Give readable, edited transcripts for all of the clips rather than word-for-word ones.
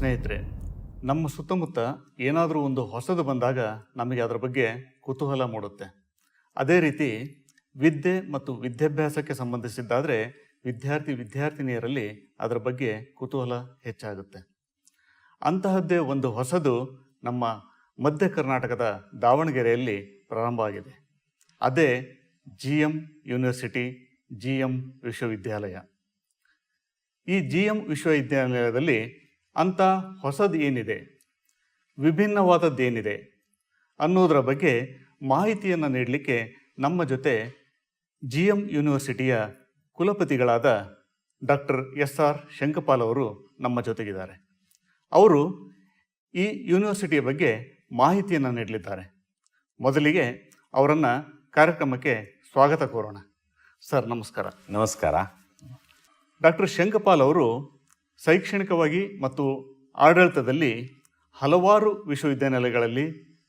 ಸ್ನೇಹಿತರೆ, ನಮ್ಮ ಸುತ್ತಮುತ್ತ ಏನಾದರೂ ಒಂದು ಹೊಸದು ಬಂದಾಗ ನಮಗೆ ಅದರ ಬಗ್ಗೆ ಕುತೂಹಲ ಮೂಡುತ್ತೆ. ಅದೇ ರೀತಿ ವಿದ್ಯೆ ಮತ್ತು ವಿದ್ಯಾಭ್ಯಾಸಕ್ಕೆ ಸಂಬಂಧಿಸಿದ್ದಾದರೆ ವಿದ್ಯಾರ್ಥಿನಿಯರಲ್ಲಿ ಅದರ ಬಗ್ಗೆ ಕುತೂಹಲ ಹೆಚ್ಚಾಗುತ್ತೆ. ಅಂತಹದ್ದೇ ಒಂದು ಹೊಸದು ನಮ್ಮ ಮಧ್ಯ ಕರ್ನಾಟಕದ ದಾವಣಗೆರೆಯಲ್ಲಿ ಪ್ರಾರಂಭ ಆಗಿದೆ. ಅದೇ GM ಯೂನಿವರ್ಸಿಟಿ, GM ವಿಶ್ವವಿದ್ಯಾಲಯ. ಈ GM ವಿಶ್ವವಿದ್ಯಾಲಯದಲ್ಲಿ ಅಂಥ ಹೊಸದು ಏನಿದೆ, ವಿಭಿನ್ನವಾದದ್ದೇನಿದೆ ಅನ್ನೋದರ ಬಗ್ಗೆ ಮಾಹಿತಿಯನ್ನು ನೀಡಲಿಕ್ಕೆ ನಮ್ಮ ಜೊತೆ GM ಯೂನಿವರ್ಸಿಟಿಯ ಕುಲಪತಿಗಳಾದ ಡಾಕ್ಟರ್ SR ಶಂಕಪಾಲ್ ಅವರು ನಮ್ಮ ಜೊತೆಗಿದ್ದಾರೆ. ಅವರು ಈ ಯೂನಿವರ್ಸಿಟಿಯ ಬಗ್ಗೆ ಮಾಹಿತಿಯನ್ನು ನೀಡಲಿದ್ದಾರೆ. ಮೊದಲಿಗೆ ಅವರನ್ನು ಕಾರ್ಯಕ್ರಮಕ್ಕೆ ಸ್ವಾಗತ ಕೋರೋಣ. ಸರ್, ನಮಸ್ಕಾರ. ನಮಸ್ಕಾರ. ಡಾಕ್ಟರ್ ಶಂಕಪಾಲ್ ಅವರು ಶೈಕ್ಷಣಿಕವಾಗಿ ಮತ್ತು ಆಡಳಿತದಲ್ಲಿ ಹಲವಾರು ವಿಶ್ವವಿದ್ಯಾನಿಲಯಗಳಲ್ಲಿ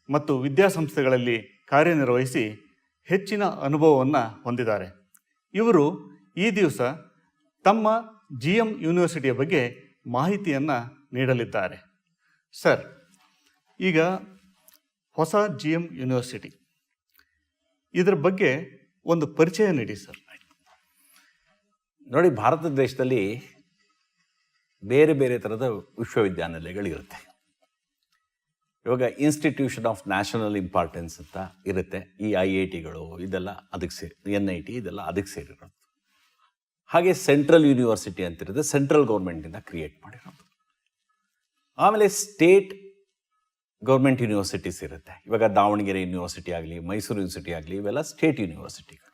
ಮತ್ತು ವಿದ್ಯಾಸಂಸ್ಥೆಗಳಲ್ಲಿ ಕಾರ್ಯನಿರ್ವಹಿಸಿ ಹೆಚ್ಚಿನ ಅನುಭವವನ್ನು ಹೊಂದಿದ್ದಾರೆ. ಇವರು ಈ ದಿವಸ ತಮ್ಮ GM ಯೂನಿವರ್ಸಿಟಿಯ ಬಗ್ಗೆ ಮಾಹಿತಿಯನ್ನು ನೀಡಲಿದ್ದಾರೆ. ಸರ್, ಈಗ ಹೊಸ GM ಯೂನಿವರ್ಸಿಟಿ, ಇದರ ಬಗ್ಗೆ ಒಂದು ಪರಿಚಯ ನೀಡಿ ಸರ್. ನೋಡಿ, ಭಾರತ ದೇಶದಲ್ಲಿ ಬೇರೆ ಬೇರೆ ಥರದ ವಿಶ್ವವಿದ್ಯಾನಿಲಯಗಳಿರುತ್ತೆ. ಇವಾಗ ಇನ್ಸ್ಟಿಟ್ಯೂಷನ್ ಆಫ್ ನ್ಯಾಷನಲ್ ಇಂಪಾರ್ಟೆನ್ಸ್ ಅಂತ ಇರುತ್ತೆ. ಈ IITಗಳು ಇದೆಲ್ಲ ಅದಕ್ಕೆ NIT ಇದೆಲ್ಲ ಅದಕ್ಕೆ ಸೇರಿರೋದು. ಹಾಗೆ ಸೆಂಟ್ರಲ್ ಯೂನಿವರ್ಸಿಟಿ ಅಂತಿರುತ್ತೆ, ಸೆಂಟ್ರಲ್ ಗೌರ್ಮೆಂಟಿಂದ ಕ್ರಿಯೇಟ್ ಮಾಡಿರೋದು. ಆಮೇಲೆ ಸ್ಟೇಟ್ ಗೌರ್ಮೆಂಟ್ ಯೂನಿವರ್ಸಿಟೀಸ್ ಇರುತ್ತೆ. ಇವಾಗ ದಾವಣಗೆರೆ ಯೂನಿವರ್ಸಿಟಿ ಆಗಲಿ, ಮೈಸೂರು ಯೂನಿವರ್ಸಿಟಿ ಆಗಲಿ, ಇವೆಲ್ಲ ಸ್ಟೇಟ್ ಯೂನಿವರ್ಸಿಟಿಗಳು.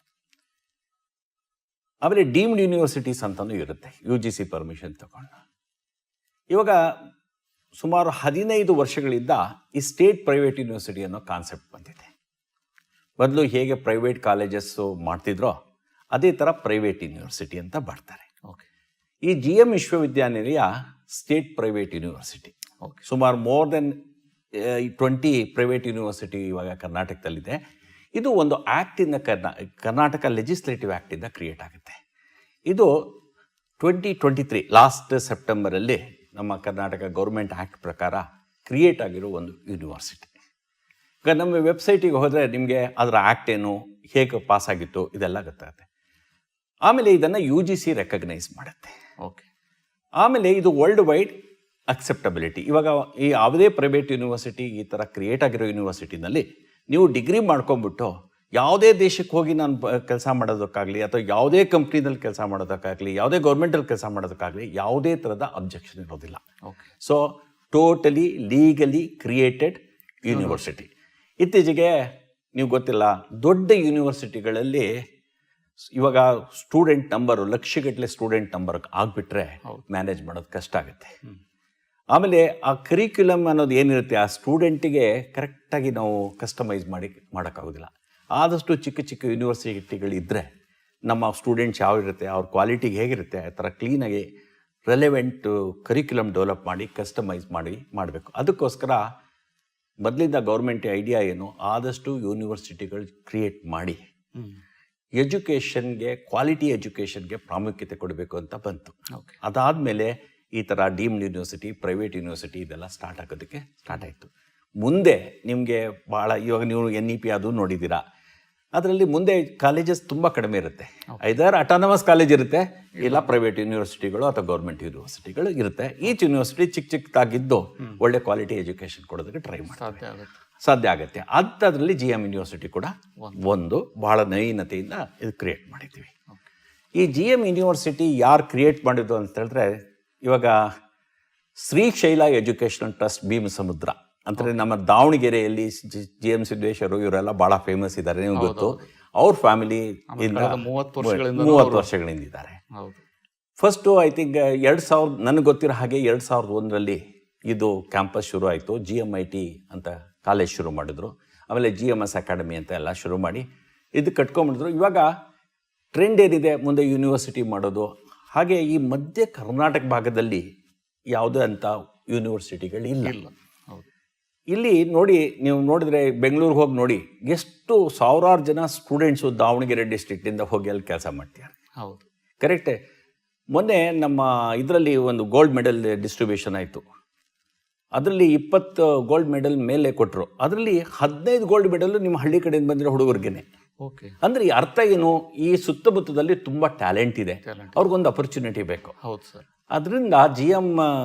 ಆಮೇಲೆ ಡೀಮ್ಡ್ ಯೂನಿವರ್ಸಿಟೀಸ್ ಅಂತಲೂ ಇರುತ್ತೆ, UGC ಪರ್ಮಿಷನ್ ತಗೊಂಡು. ಇವಾಗ ಸುಮಾರು 15 ವರ್ಷಗಳಿಂದ ಈ ಸ್ಟೇಟ್ ಪ್ರೈವೇಟ್ ಯೂನಿವರ್ಸಿಟಿ ಅನ್ನೋ ಕಾನ್ಸೆಪ್ಟ್ ಬಂದಿದೆ. ಮೊದಲು ಹೇಗೆ ಪ್ರೈವೇಟ್ ಕಾಲೇಜಸ್ಸು ಮಾಡ್ತಿದ್ರೋ ಅದೇ ಥರ ಪ್ರೈವೇಟ್ ಯೂನಿವರ್ಸಿಟಿ ಅಂತ ಬರ್ತಾರೆ. ಓಕೆ. ಈ GM ವಿಶ್ವವಿದ್ಯಾನಿಲಯ ಸ್ಟೇಟ್ ಪ್ರೈವೇಟ್ ಯೂನಿವರ್ಸಿಟಿ. ಓಕೆ. ಸುಮಾರು ಮೋರ್ ದೆನ್ 20 ಪ್ರೈವೇಟ್ ಯೂನಿವರ್ಸಿಟಿ ಇವಾಗ ಕರ್ನಾಟಕದಲ್ಲಿದೆ. ಇದು ಒಂದು ಆ್ಯಕ್ಟಿಂದ ಕರ್ನಾಟಕ ಲೆಜಿಸ್ಲೇಟಿವ್ ಆ್ಯಕ್ಟಿಂದ ಕ್ರಿಯೇಟ್ ಆಗುತ್ತೆ. ಇದು 2023 ಲಾಸ್ಟ್ ಸೆಪ್ಟೆಂಬರಲ್ಲಿ ನಮ್ಮ ಕರ್ನಾಟಕ ಗೌರ್ಮೆಂಟ್ ಆ್ಯಕ್ಟ್ ಪ್ರಕಾರ ಕ್ರಿಯೇಟ್ ಆಗಿರೋ ಒಂದು ಯೂನಿವರ್ಸಿಟಿ. ಈಗ ನಮ್ಮ ವೆಬ್ಸೈಟಿಗೆ ಹೋದರೆ ನಿಮಗೆ ಅದರ ಆ್ಯಕ್ಟ್ ಏನು, ಹೇಗೆ ಪಾಸಾಗಿತ್ತು ಇದೆಲ್ಲ ಗೊತ್ತಾಗುತ್ತೆ. ಆಮೇಲೆ ಇದನ್ನು UGC ರೆಕಗ್ನೈಸ್ ಮಾಡುತ್ತೆ. ಓಕೆ. ಆಮೇಲೆ ಇದು ವರ್ಲ್ಡ್ ವೈಡ್ ಅಕ್ಸೆಪ್ಟಬಿಲಿಟಿ. ಇವಾಗ ಈ ಯಾವುದೇ ಪ್ರೈವೇಟ್ ಯೂನಿವರ್ಸಿಟಿ ಈ ಥರ ಕ್ರಿಯೇಟ್ ಆಗಿರೋ ಯೂನಿವರ್ಸಿಟಿನಲ್ಲಿ ನೀವು ಡಿಗ್ರಿ ಮಾಡ್ಕೊಂಬಿಟ್ಟು ಯಾವುದೇ ದೇಶಕ್ಕೆ ಹೋಗಿ ನಾನು ಕೆಲಸ ಮಾಡೋದಕ್ಕಾಗಲಿ, ಅಥವಾ ಯಾವುದೇ ಕಂಪ್ನಿನಲ್ಲಿ ಕೆಲಸ ಮಾಡೋದಕ್ಕಾಗಲಿ, ಯಾವುದೇ ಗೌರ್ಮೆಂಟಲ್ಲಿ ಕೆಲಸ ಮಾಡೋದಕ್ಕಾಗಲಿ ಯಾವುದೇ ಥರದ ಅಬ್ಜೆಕ್ಷನ್ ಇರೋದಿಲ್ಲ. Okay. So totally legally created university. ಇತ್ತೀಚೆಗೆ ನೀವು ಗೊತ್ತಿಲ್ಲ, ದೊಡ್ಡ ಯೂನಿವರ್ಸಿಟಿಗಳಲ್ಲಿ ಇವಾಗ ಸ್ಟೂಡೆಂಟ್ ನಂಬರು ಲಕ್ಷಗಟ್ಟಲೆ ಸ್ಟೂಡೆಂಟ್ ನಂಬರ್ ಆಗಿಬಿಟ್ರೆ ಮ್ಯಾನೇಜ್ ಮಾಡೋದು ಕಷ್ಟ ಆಗುತ್ತೆ. ಆಮೇಲೆ ಆ ಕರಿಕ್ಯುಲಮ್ ಅನ್ನೋದು ಏನಿರುತ್ತೆ, ಆ ಸ್ಟೂಡೆಂಟಿಗೆ ಕರೆಕ್ಟಾಗಿ ನಾವು ಕಸ್ಟಮೈಸ್ ಮಾಡೋಕ್ಕಾಗೋದಿಲ್ಲ. ಆದಷ್ಟು ಚಿಕ್ಕ ಚಿಕ್ಕ ಯೂನಿವರ್ಸಿಟಿಗಳಿದ್ದರೆ ನಮ್ಮ ಸ್ಟೂಡೆಂಟ್ಸ್ ಯಾವ ಇರುತ್ತೆ, ಅವ್ರ ಕ್ವಾಲಿಟಿಗೆ ಹೇಗಿರುತ್ತೆ ಆ ಥರ ಕ್ಲೀನಾಗಿ ರೆಲೆವೆಂಟ್ ಕರಿಕ್ಯುಲಮ್ ಡೆವಲಪ್ ಮಾಡಿ ಕಸ್ಟಮೈಸ್ ಮಾಡಬೇಕು. ಅದಕ್ಕೋಸ್ಕರ ಮೊದಲಿಂದ ಗೌರ್ಮೆಂಟ್ ಐಡಿಯಾ ಏನು, ಆದಷ್ಟು ಯೂನಿವರ್ಸಿಟಿಗಳು ಕ್ರಿಯೇಟ್ ಮಾಡಿ ಎಜುಕೇಷನ್ಗೆ, ಕ್ವಾಲಿಟಿ ಎಜುಕೇಷನ್ಗೆ ಪ್ರಾಮುಖ್ಯತೆ ಕೊಡಬೇಕು ಅಂತ ಬಂತು. ಅದಾದಮೇಲೆ ಈ ಥರ ಡೀಮ್ಡ್ ಯೂನಿವರ್ಸಿಟಿ, ಪ್ರೈವೇಟ್ ಯೂನಿವರ್ಸಿಟಿ ಇದೆಲ್ಲ ಸ್ಟಾರ್ಟ್ ಆಯಿತು. ಮುಂದೆ ನಿಮಗೆ ಭಾಳ, ಇವಾಗ ನೀವು NEP ಅದು ನೋಡಿದ್ದೀರಾ, ಅದರಲ್ಲಿ ಮುಂದೆ ಕಾಲೇಜಸ್ ತುಂಬ ಕಡಿಮೆ ಇರುತ್ತೆ. ಐದಾರು ಅಟಾನಮಸ್ ಕಾಲೇಜ್ ಇರುತ್ತೆ, ಇಲ್ಲ ಪ್ರೈವೇಟ್ ಯೂನಿವರ್ಸಿಟಿಗಳು ಅಥವಾ ಗೌರ್ಮೆಂಟ್ ಯೂನಿವರ್ಸಿಟಿಗಳು ಇರುತ್ತೆ. ಈಚ್ ಯೂನಿವರ್ಸಿಟಿ ಚಿಕ್ಕದಾಗಿದ್ದು ಒಳ್ಳೆ ಕ್ವಾಲಿಟಿ ಎಜುಕೇಷನ್ ಕೊಡೋದಕ್ಕೆ ಟ್ರೈ ಮಾಡ್ತಾರೆ, ಸಾಧ್ಯ ಆಗುತ್ತೆ. ಅಂಥದ್ರಲ್ಲಿ GM ಯೂನಿವರ್ಸಿಟಿ ಕೂಡ ಒಂದು ಭಾಳ ನವೀನತೆಯಿಂದ ಇದು ಕ್ರಿಯೇಟ್ ಮಾಡಿದ್ದೀವಿ. ಈ GM ಯೂನಿವರ್ಸಿಟಿ ಯಾರು ಕ್ರಿಯೇಟ್ ಮಾಡಿದ್ದು ಅಂತ ಹೇಳಿದ್ರೆ, ಇವಾಗ ಶ್ರೀಶೈಲ ಎಜುಕೇಷನಲ್ ಟ್ರಸ್ಟ್ ಭೀಮಸಮುದ್ರ ಅಂದರೆ ನಮ್ಮ ದಾವಣಗೆರೆಯಲ್ಲಿ GM ಸಿದ್ದೇಶ್ವರು ಇವರೆಲ್ಲ ಭಾಳ ಫೇಮಸ್ ಇದ್ದಾರೆ, ನಿಮ್ಗೆ ಗೊತ್ತು. ಅವ್ರ ಫ್ಯಾಮಿಲಿ 30 ವರ್ಷಗಳಿಂದ ಇದ್ದಾರೆ. ಫಸ್ಟು ಐ ಥಿಂಕ್ 2000, ನನಗೆ ಗೊತ್ತಿರೋ ಹಾಗೆ 2001ರಲ್ಲಿ ಇದು ಕ್ಯಾಂಪಸ್ ಶುರು ಆಯಿತು. GMIT ಅಂತ ಕಾಲೇಜ್ ಶುರು ಮಾಡಿದ್ರು. ಆಮೇಲೆ GMS ಅಕಾಡೆಮಿ ಅಂತ ಎಲ್ಲ ಶುರು ಮಾಡಿ ಇದು ಕಟ್ಕೊಂಡ್ಬಿಟ್ಟಿದ್ರು. ಇವಾಗ ಟ್ರೆಂಡ್ ಏನಿದೆ, ಮುಂದೆ ಯೂನಿವರ್ಸಿಟಿ ಮಾಡೋದು. ಹಾಗೆ ಈ ಮಧ್ಯ ಕರ್ನಾಟಕ ಭಾಗದಲ್ಲಿ ಯಾವುದೇ ಅಂಥ ಯೂನಿವರ್ಸಿಟಿಗಳಿಲ್ಲ. ಇಲ್ಲಿ ನೋಡಿ, ನೀವು ನೋಡಿದ್ರೆ ಬೆಂಗಳೂರಿಗೆ ಹೋಗಿ ನೋಡಿ, ಎಷ್ಟು ಸಾವಿರಾರು ಜನ ಸ್ಟೂಡೆಂಟ್ಸು ದಾವಣಗೆರೆ ಡಿಸ್ಟ್ರಿಕ್ಟಿಂದ ಹೋಗಿ ಅಲ್ಲಿ ಕೆಲಸ ಮಾಡ್ತಾರೆ. ಹೌದು, ಕರೆಕ್ಟೇ. ಮೊನ್ನೆ ನಮ್ಮ ಇದರಲ್ಲಿ ಒಂದು ಗೋಲ್ಡ್ ಮೆಡಲ್ ಡಿಸ್ಟ್ರಿಬ್ಯೂಷನ್ ಆಯಿತು. ಅದರಲ್ಲಿ 20 ಗೋಲ್ಡ್ ಮೆಡಲ್ ಮೇಲೆ ಕೊಟ್ಟರು. ಅದರಲ್ಲಿ 15 ಗೋಲ್ಡ್ ಮೆಡಲ್ ನಿಮ್ಮ ಹಳ್ಳಿ ಕಡೆಯಿಂದ ಬಂದಿರೋ ಹುಡುಗರಿಗೇನೆ. ಓಕೆ. ಅಂದರೆ ಈ ಅರ್ಥ ಏನು, ಈ ಸುತ್ತಮುತ್ತದಲ್ಲಿ ತುಂಬ ಟ್ಯಾಲೆಂಟ್ ಇದೆ, ಅವ್ರಿಗೊಂದು ಅಪರ್ಚುನಿಟಿ ಬೇಕು. ಹೌದು ಸರ್. ಅದರಿಂದ GM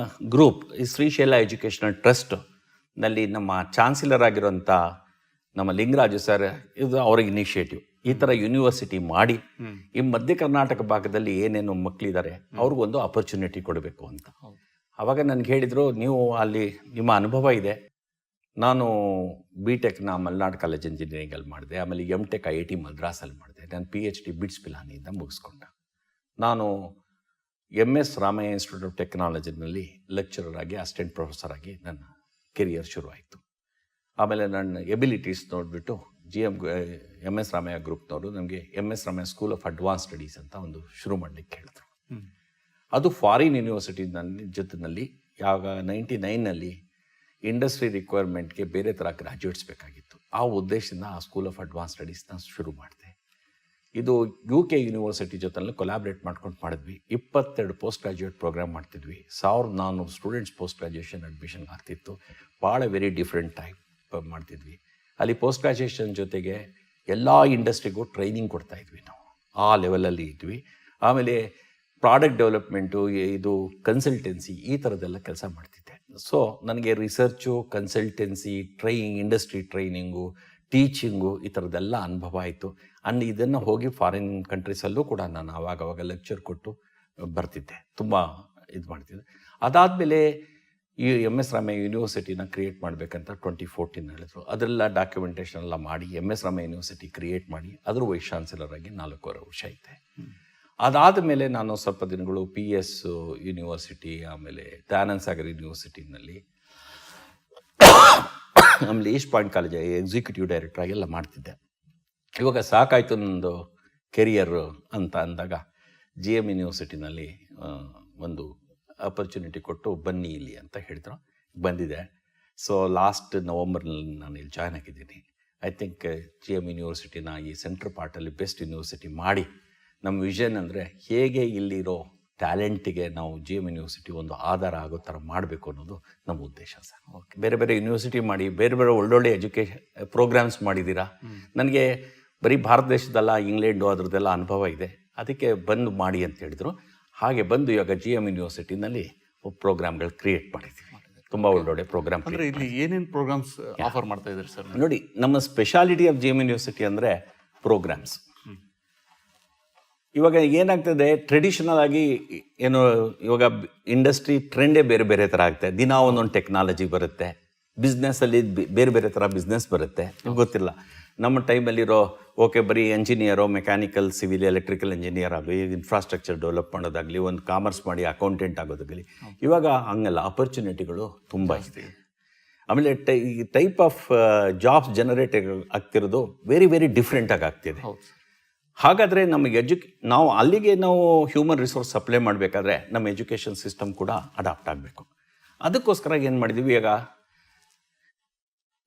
ಗ್ರೂಪ್, ಈ ಶ್ರೀಶೈಲ ಎಜುಕೇಷನಲ್ ಟ್ರಸ್ಟ್ ನಲ್ಲಿ ನಮ್ಮ ಚಾನ್ಸಲರ್ ಆಗಿರೋಂಥ ನಮ್ಮ ಲಿಂಗರಾಜು ಸರ್, ಇದು ಅವ್ರಿಗೆ ಇನಿಷಿಯೇಟಿವ್. ಈ ಥರ ಯೂನಿವರ್ಸಿಟಿ ಮಾಡಿ ಈ ಮಧ್ಯ ಕರ್ನಾಟಕ ಭಾಗದಲ್ಲಿ ಏನೇನು ಮಕ್ಕಳಿದ್ದಾರೆ ಅವ್ರಿಗೊಂದು ಅಪರ್ಚುನಿಟಿ ಕೊಡಬೇಕು ಅಂತ. ಆವಾಗ ನನಗೆ ಹೇಳಿದರು, ನೀವು ಅಲ್ಲಿ ನಿಮ್ಮ ಅನುಭವ ಇದೆ. ನಾನು BTech ಮಲೆನಾಡು ಕಾಲೇಜ್ ಇಂಜಿನಿಯರಿಂಗಲ್ಲಿ ಮಾಡಿದೆ, ಆಮೇಲೆ MTech IIT ಮದ್ರಾಸಲ್ಲಿ ಮಾಡಿದೆ. ನಾನು PhD ಬಿಟ್ಸ್ ಪಿಲಾನಿಯಿಂದ ಮುಗಿಸ್ಕೊಂಡೆ. ನಾನು MS ರಾಮಯ್ಯ ಇನ್ಸ್ಟಿಟ್ಯೂಟ್ ಆಫ್ ಟೆಕ್ನಾಲಜಿನಲ್ಲಿ ಲೆಕ್ಚರರ್ ಆಗಿ, ಅಸಿಸ್ಟೆಂಟ್ ಪ್ರೊಫೆಸರ್ ಆಗಿ ನನ್ನ ಕೆರಿಯರ್ ಶುರುವಾಯಿತು. ಆಮೇಲೆ ನನ್ನ ಎಬಿಲಿಟೀಸ್ ನೋಡಿಬಿಟ್ಟು MS ರಾಮಯ್ಯ ಗ್ರೂಪ್ನವರು ನಮಗೆ MS Ramaiah school of advance studies ಅಂತ ಒಂದು ಶುರು ಮಾಡಲಿಕ್ಕೆ ಹೇಳಿದ್ರು. ಅದು ಫಾರಿನ್ ಯೂನಿವರ್ಸಿಟಿ ಜೊತೆಯಲ್ಲಿ ಯಾವಾಗ 99ನಲ್ಲಿ ಇಂಡಸ್ಟ್ರಿ ರಿಕ್ವೈರ್ಮೆಂಟ್ಗೆ ಬೇರೆ ಥರ ಗ್ರ್ಯಾಜುಯೇಟ್ಸ್ ಬೇಕಾಗಿತ್ತು. ಆ ಉದ್ದೇಶದಿಂದ ಆ ಸ್ಕೂಲ್ ಆಫ್ ಅಡ್ವಾನ್ಸ್ ಸ್ಟಡೀಸ್ನ ಶುರು ಮಾಡಿದೆ. ಇದು UK ಯೂನಿವರ್ಸಿಟಿ ಜೊತೆಲ್ಲ ಕೊಲಾಬ್ರೇಟ್ ಮಾಡ್ಕೊಂಡು ಮಾಡಿದ್ವಿ. 22 ಪೋಸ್ಟ್ ಗ್ರಾಜ್ಯುಯೇಟ್ ಪ್ರೋಗ್ರಾಮ್ ಮಾಡ್ತಿದ್ವಿ. 1400 ಸ್ಟೂಡೆಂಟ್ಸ್ ಪೋಸ್ಟ್ ಗ್ರಾಜ್ಯುಯೇಷನ್ ಅಡ್ಮಿಷನ್ ಆಗ್ತಿತ್ತು. ಭಾಳ ವೆರಿ ಡಿಫ್ರೆಂಟ್ ಟೈಪ್ ಮಾಡ್ತಿದ್ವಿ. ಅಲ್ಲಿ ಪೋಸ್ಟ್ ಗ್ರಾಜ್ಯುಯೇಷನ್ ಜೊತೆಗೆ ಎಲ್ಲ ಇಂಡಸ್ಟ್ರಿಗೂ ಟ್ರೈನಿಂಗ್ ಕೊಡ್ತಾಯಿದ್ವಿ. ನಾವು ಆ ಲೆವೆಲಲ್ಲಿ ಇದ್ವಿ. ಆಮೇಲೆ ಪ್ರಾಡಕ್ಟ್ ಡೆವಲಪ್ಮೆಂಟು, ಇದು ಕನ್ಸಲ್ಟೆನ್ಸಿ, ಈ ಥರದ್ದೆಲ್ಲ ಕೆಲಸ ಮಾಡ್ತಿದ್ದೆ. ಸೊ ನನಗೆ research, consultancy, industry training, teaching, ಈ ಥರದ್ದೆಲ್ಲ ಅನುಭವ ಆಯಿತು. ಇದನ್ನು ಹೋಗಿ ಫಾರಿನ್ ಕಂಟ್ರೀಸಲ್ಲೂ ಕೂಡ ನಾನು ಆವಾಗವಾಗ ಲೆಕ್ಚರ್ ಕೊಟ್ಟು ಬರ್ತಿದ್ದೆ, ತುಂಬ ಇದು ಮಾಡ್ತಿದ್ದೆ. ಅದಾದಮೇಲೆ ಈ MS ರಾಮಯ್ಯ ಯೂನಿವರ್ಸಿಟಿನ ಕ್ರಿಯೇಟ್ ಮಾಡಬೇಕಂತ 2014 ಹೇಳಿದ್ರು. ಅದೆಲ್ಲ ಡಾಕ್ಯುಮೆಂಟೇಷನ್ ಎಲ್ಲ ಮಾಡಿ MS ರಾಮಯ್ಯ ಯೂನಿವರ್ಸಿಟಿ ಕ್ರಿಯೇಟ್ ಮಾಡಿ ಅದ್ರ ವೈಸ್ ಚಾನ್ಸಲರ್ ಆಗಿ 4.5 ವರ್ಷ ಐತೆ. ಅದಾದ ಮೇಲೆ ನಾನು ಸ್ವಲ್ಪ ದಿನಗಳು PS ಯೂನಿವರ್ಸಿಟಿ, ಆಮೇಲೆ ದಯಾನಂದ ಸಾಗರ್ ಯೂನಿವರ್ಸಿಟಿನಲ್ಲಿ, ಆಮೇಲೆ East point college executive director ಆಗಿ ಎಲ್ಲ ಮಾಡ್ತಿದ್ದೆ. ಇವಾಗ ಸಾಕಾಯಿತು ನಂದು ಕೆರಿಯರ್ ಅಂತ ಅಂದಾಗ GM ಯೂನಿವರ್ಸಿಟಿನಲ್ಲಿ ಒಂದು ಅಪರ್ಚುನಿಟಿ ಕೊಟ್ಟು ಬನ್ನಿ ಇಲ್ಲಿ ಅಂತ ಹೇಳಿದ್ರು. ಬಂದಿದೆ. ಸೊ ಲಾಸ್ಟ್ ನವಂಬರ್ನಲ್ಲಿ ನಾನು ಇಲ್ಲಿ ಜಾಯ್ನ್ ಆಗಿದ್ದೀನಿ. ಐ ಥಿಂಕ್ GM ಯೂನಿವರ್ಸಿಟಿನ ಈ ಸೆಂಟ್ರ್ ಪಾರ್ಟಲ್ಲಿ ಬೆಸ್ಟ್ ಯೂನಿವರ್ಸಿಟಿ ಮಾಡಿ, ನಮ್ಮ ವಿಷನ್ ಅಂದರೆ ಹೇಗೆ ಇಲ್ಲಿರೋ ಟ್ಯಾಲೆಂಟಿಗೆ ನಾವು GM ಯೂನಿವರ್ಸಿಟಿ ಒಂದು ಆಧಾರ ಆಗೋ ಥರ ಮಾಡಬೇಕು ಅನ್ನೋದು ನಮ್ಮ ಉದ್ದೇಶ ಸರ್. ಓಕೆ. ಬೇರೆ ಬೇರೆ ಯೂನಿವರ್ಸಿಟಿ ಮಾಡಿ, ಬೇರೆ ಬೇರೆ ಒಳ್ಳೊಳ್ಳೆ ಎಜುಕೇಷನ್ ಪ್ರೋಗ್ರಾಮ್ಸ್ ಮಾಡಿದ್ದೀರಾ. ನನಗೆ ಬರೀ ಭಾರತ ದೇಶದಲ್ಲ, ಇಂಗ್ಲೆಂಡು ಅದರದ್ದೆಲ್ಲ ಅನುಭವ ಇದೆ. ಅದಕ್ಕೆ ಬಂದು ಮಾಡಿ ಅಂತ ಹೇಳಿದರು. ಹಾಗೆ ಬಂದು ಇವಾಗ GM ಯೂನಿವರ್ಸಿಟಿನಲ್ಲಿ ಪ್ರೋಗ್ರಾಮ್ಗಳು ಕ್ರಿಯೇಟ್ ಮಾಡಿದ್ದೀವಿ. ತುಂಬ ಒಳ್ಳೊಳ್ಳೆ ಪ್ರೋಗ್ರಾಮ್. ಅಂದರೆ ಇಲ್ಲಿ ಏನೇನು ಪ್ರೋಗ್ರಾಮ್ಸ್ ಆಫರ್ ಮಾಡ್ತಾ ಇದ್ದಾರೆ ಸರ್? ನೋಡಿ, ನಮ್ಮ ಸ್ಪೆಷಾಲಿಟಿ ಆಫ್ GM ಯೂನಿವರ್ಸಿಟಿ ಅಂದರೆ ಪ್ರೋಗ್ರಾಮ್ಸ್. ಇವಾಗ ಏನಾಗ್ತದೆ, ಟ್ರೆಡಿಷನಲ್ ಆಗಿ ಏನು ಇವಾಗ ಇಂಡಸ್ಟ್ರಿ ಟ್ರೆಂಡೇ ಬೇರೆ ಬೇರೆ ಥರ ಆಗ್ತದೆ. ದಿನ ಒಂದೊಂದು ಟೆಕ್ನಾಲಜಿ ಬರುತ್ತೆ, ಬಿಸ್ನೆಸ್ಸಲ್ಲಿ ಬೇರೆ ಬೇರೆ ಥರ ಬಿಸ್ನೆಸ್ ಬರುತ್ತೆ. ನಿಮ್ಗೆ ಗೊತ್ತಿಲ್ಲ, ನಮ್ಮ ಟೈಮಲ್ಲಿರೋ ಓಕೆ ಬರೀ ಎಂಜಿನಿಯರೋ, ಮೆಕ್ಯಾನಿಕಲ್, ಸಿವಿಲ್, ಎಲೆಕ್ಟ್ರಿಕಲ್ ಇಂಜಿನಿಯರ್ ಆಗಲಿ, ಇನ್ಫ್ರಾಸ್ಟ್ರಕ್ಚರ್ ಡೆವಲಪ್ ಮಾಡೋದಾಗಲಿ, ಒಂದು ಕಾಮರ್ಸ್ ಮಾಡಿ ಅಕೌಂಟೆಂಟ್ ಆಗೋದಾಗಲಿ, ಇವಾಗ ಹಂಗಲ್ಲ, ಅಪರ್ಚುನಿಟಿಗಳು ತುಂಬ ಇದೆ. ಆಮೇಲೆ ಟೈಪ್ ಆಫ್ ಜಾಬ್ಸ್ ಜನರೇಟ್ ಆಗ್ತಿರೋದು ವೆರಿ ವೆರಿ ಡಿಫ್ರೆಂಟಾಗಿ ಆಗ್ತಿದೆ. ಹಾಗಾದರೆ ನಮಗೆ ನಾವು ಅಲ್ಲಿಗೆ ನಾವು ಹ್ಯೂಮನ್ ರಿಸೋರ್ಸ್ ಸಪ್ಲೈ ಮಾಡಬೇಕಾದ್ರೆ ನಮ್ಮ ಎಜುಕೇಷನ್ ಸಿಸ್ಟಮ್ ಕೂಡ ಅಡಾಪ್ಟ್ ಆಗಬೇಕು. ಅದಕ್ಕೋಸ್ಕರ ಏನು ಮಾಡಿದ್ದೀವಿ, ಈಗ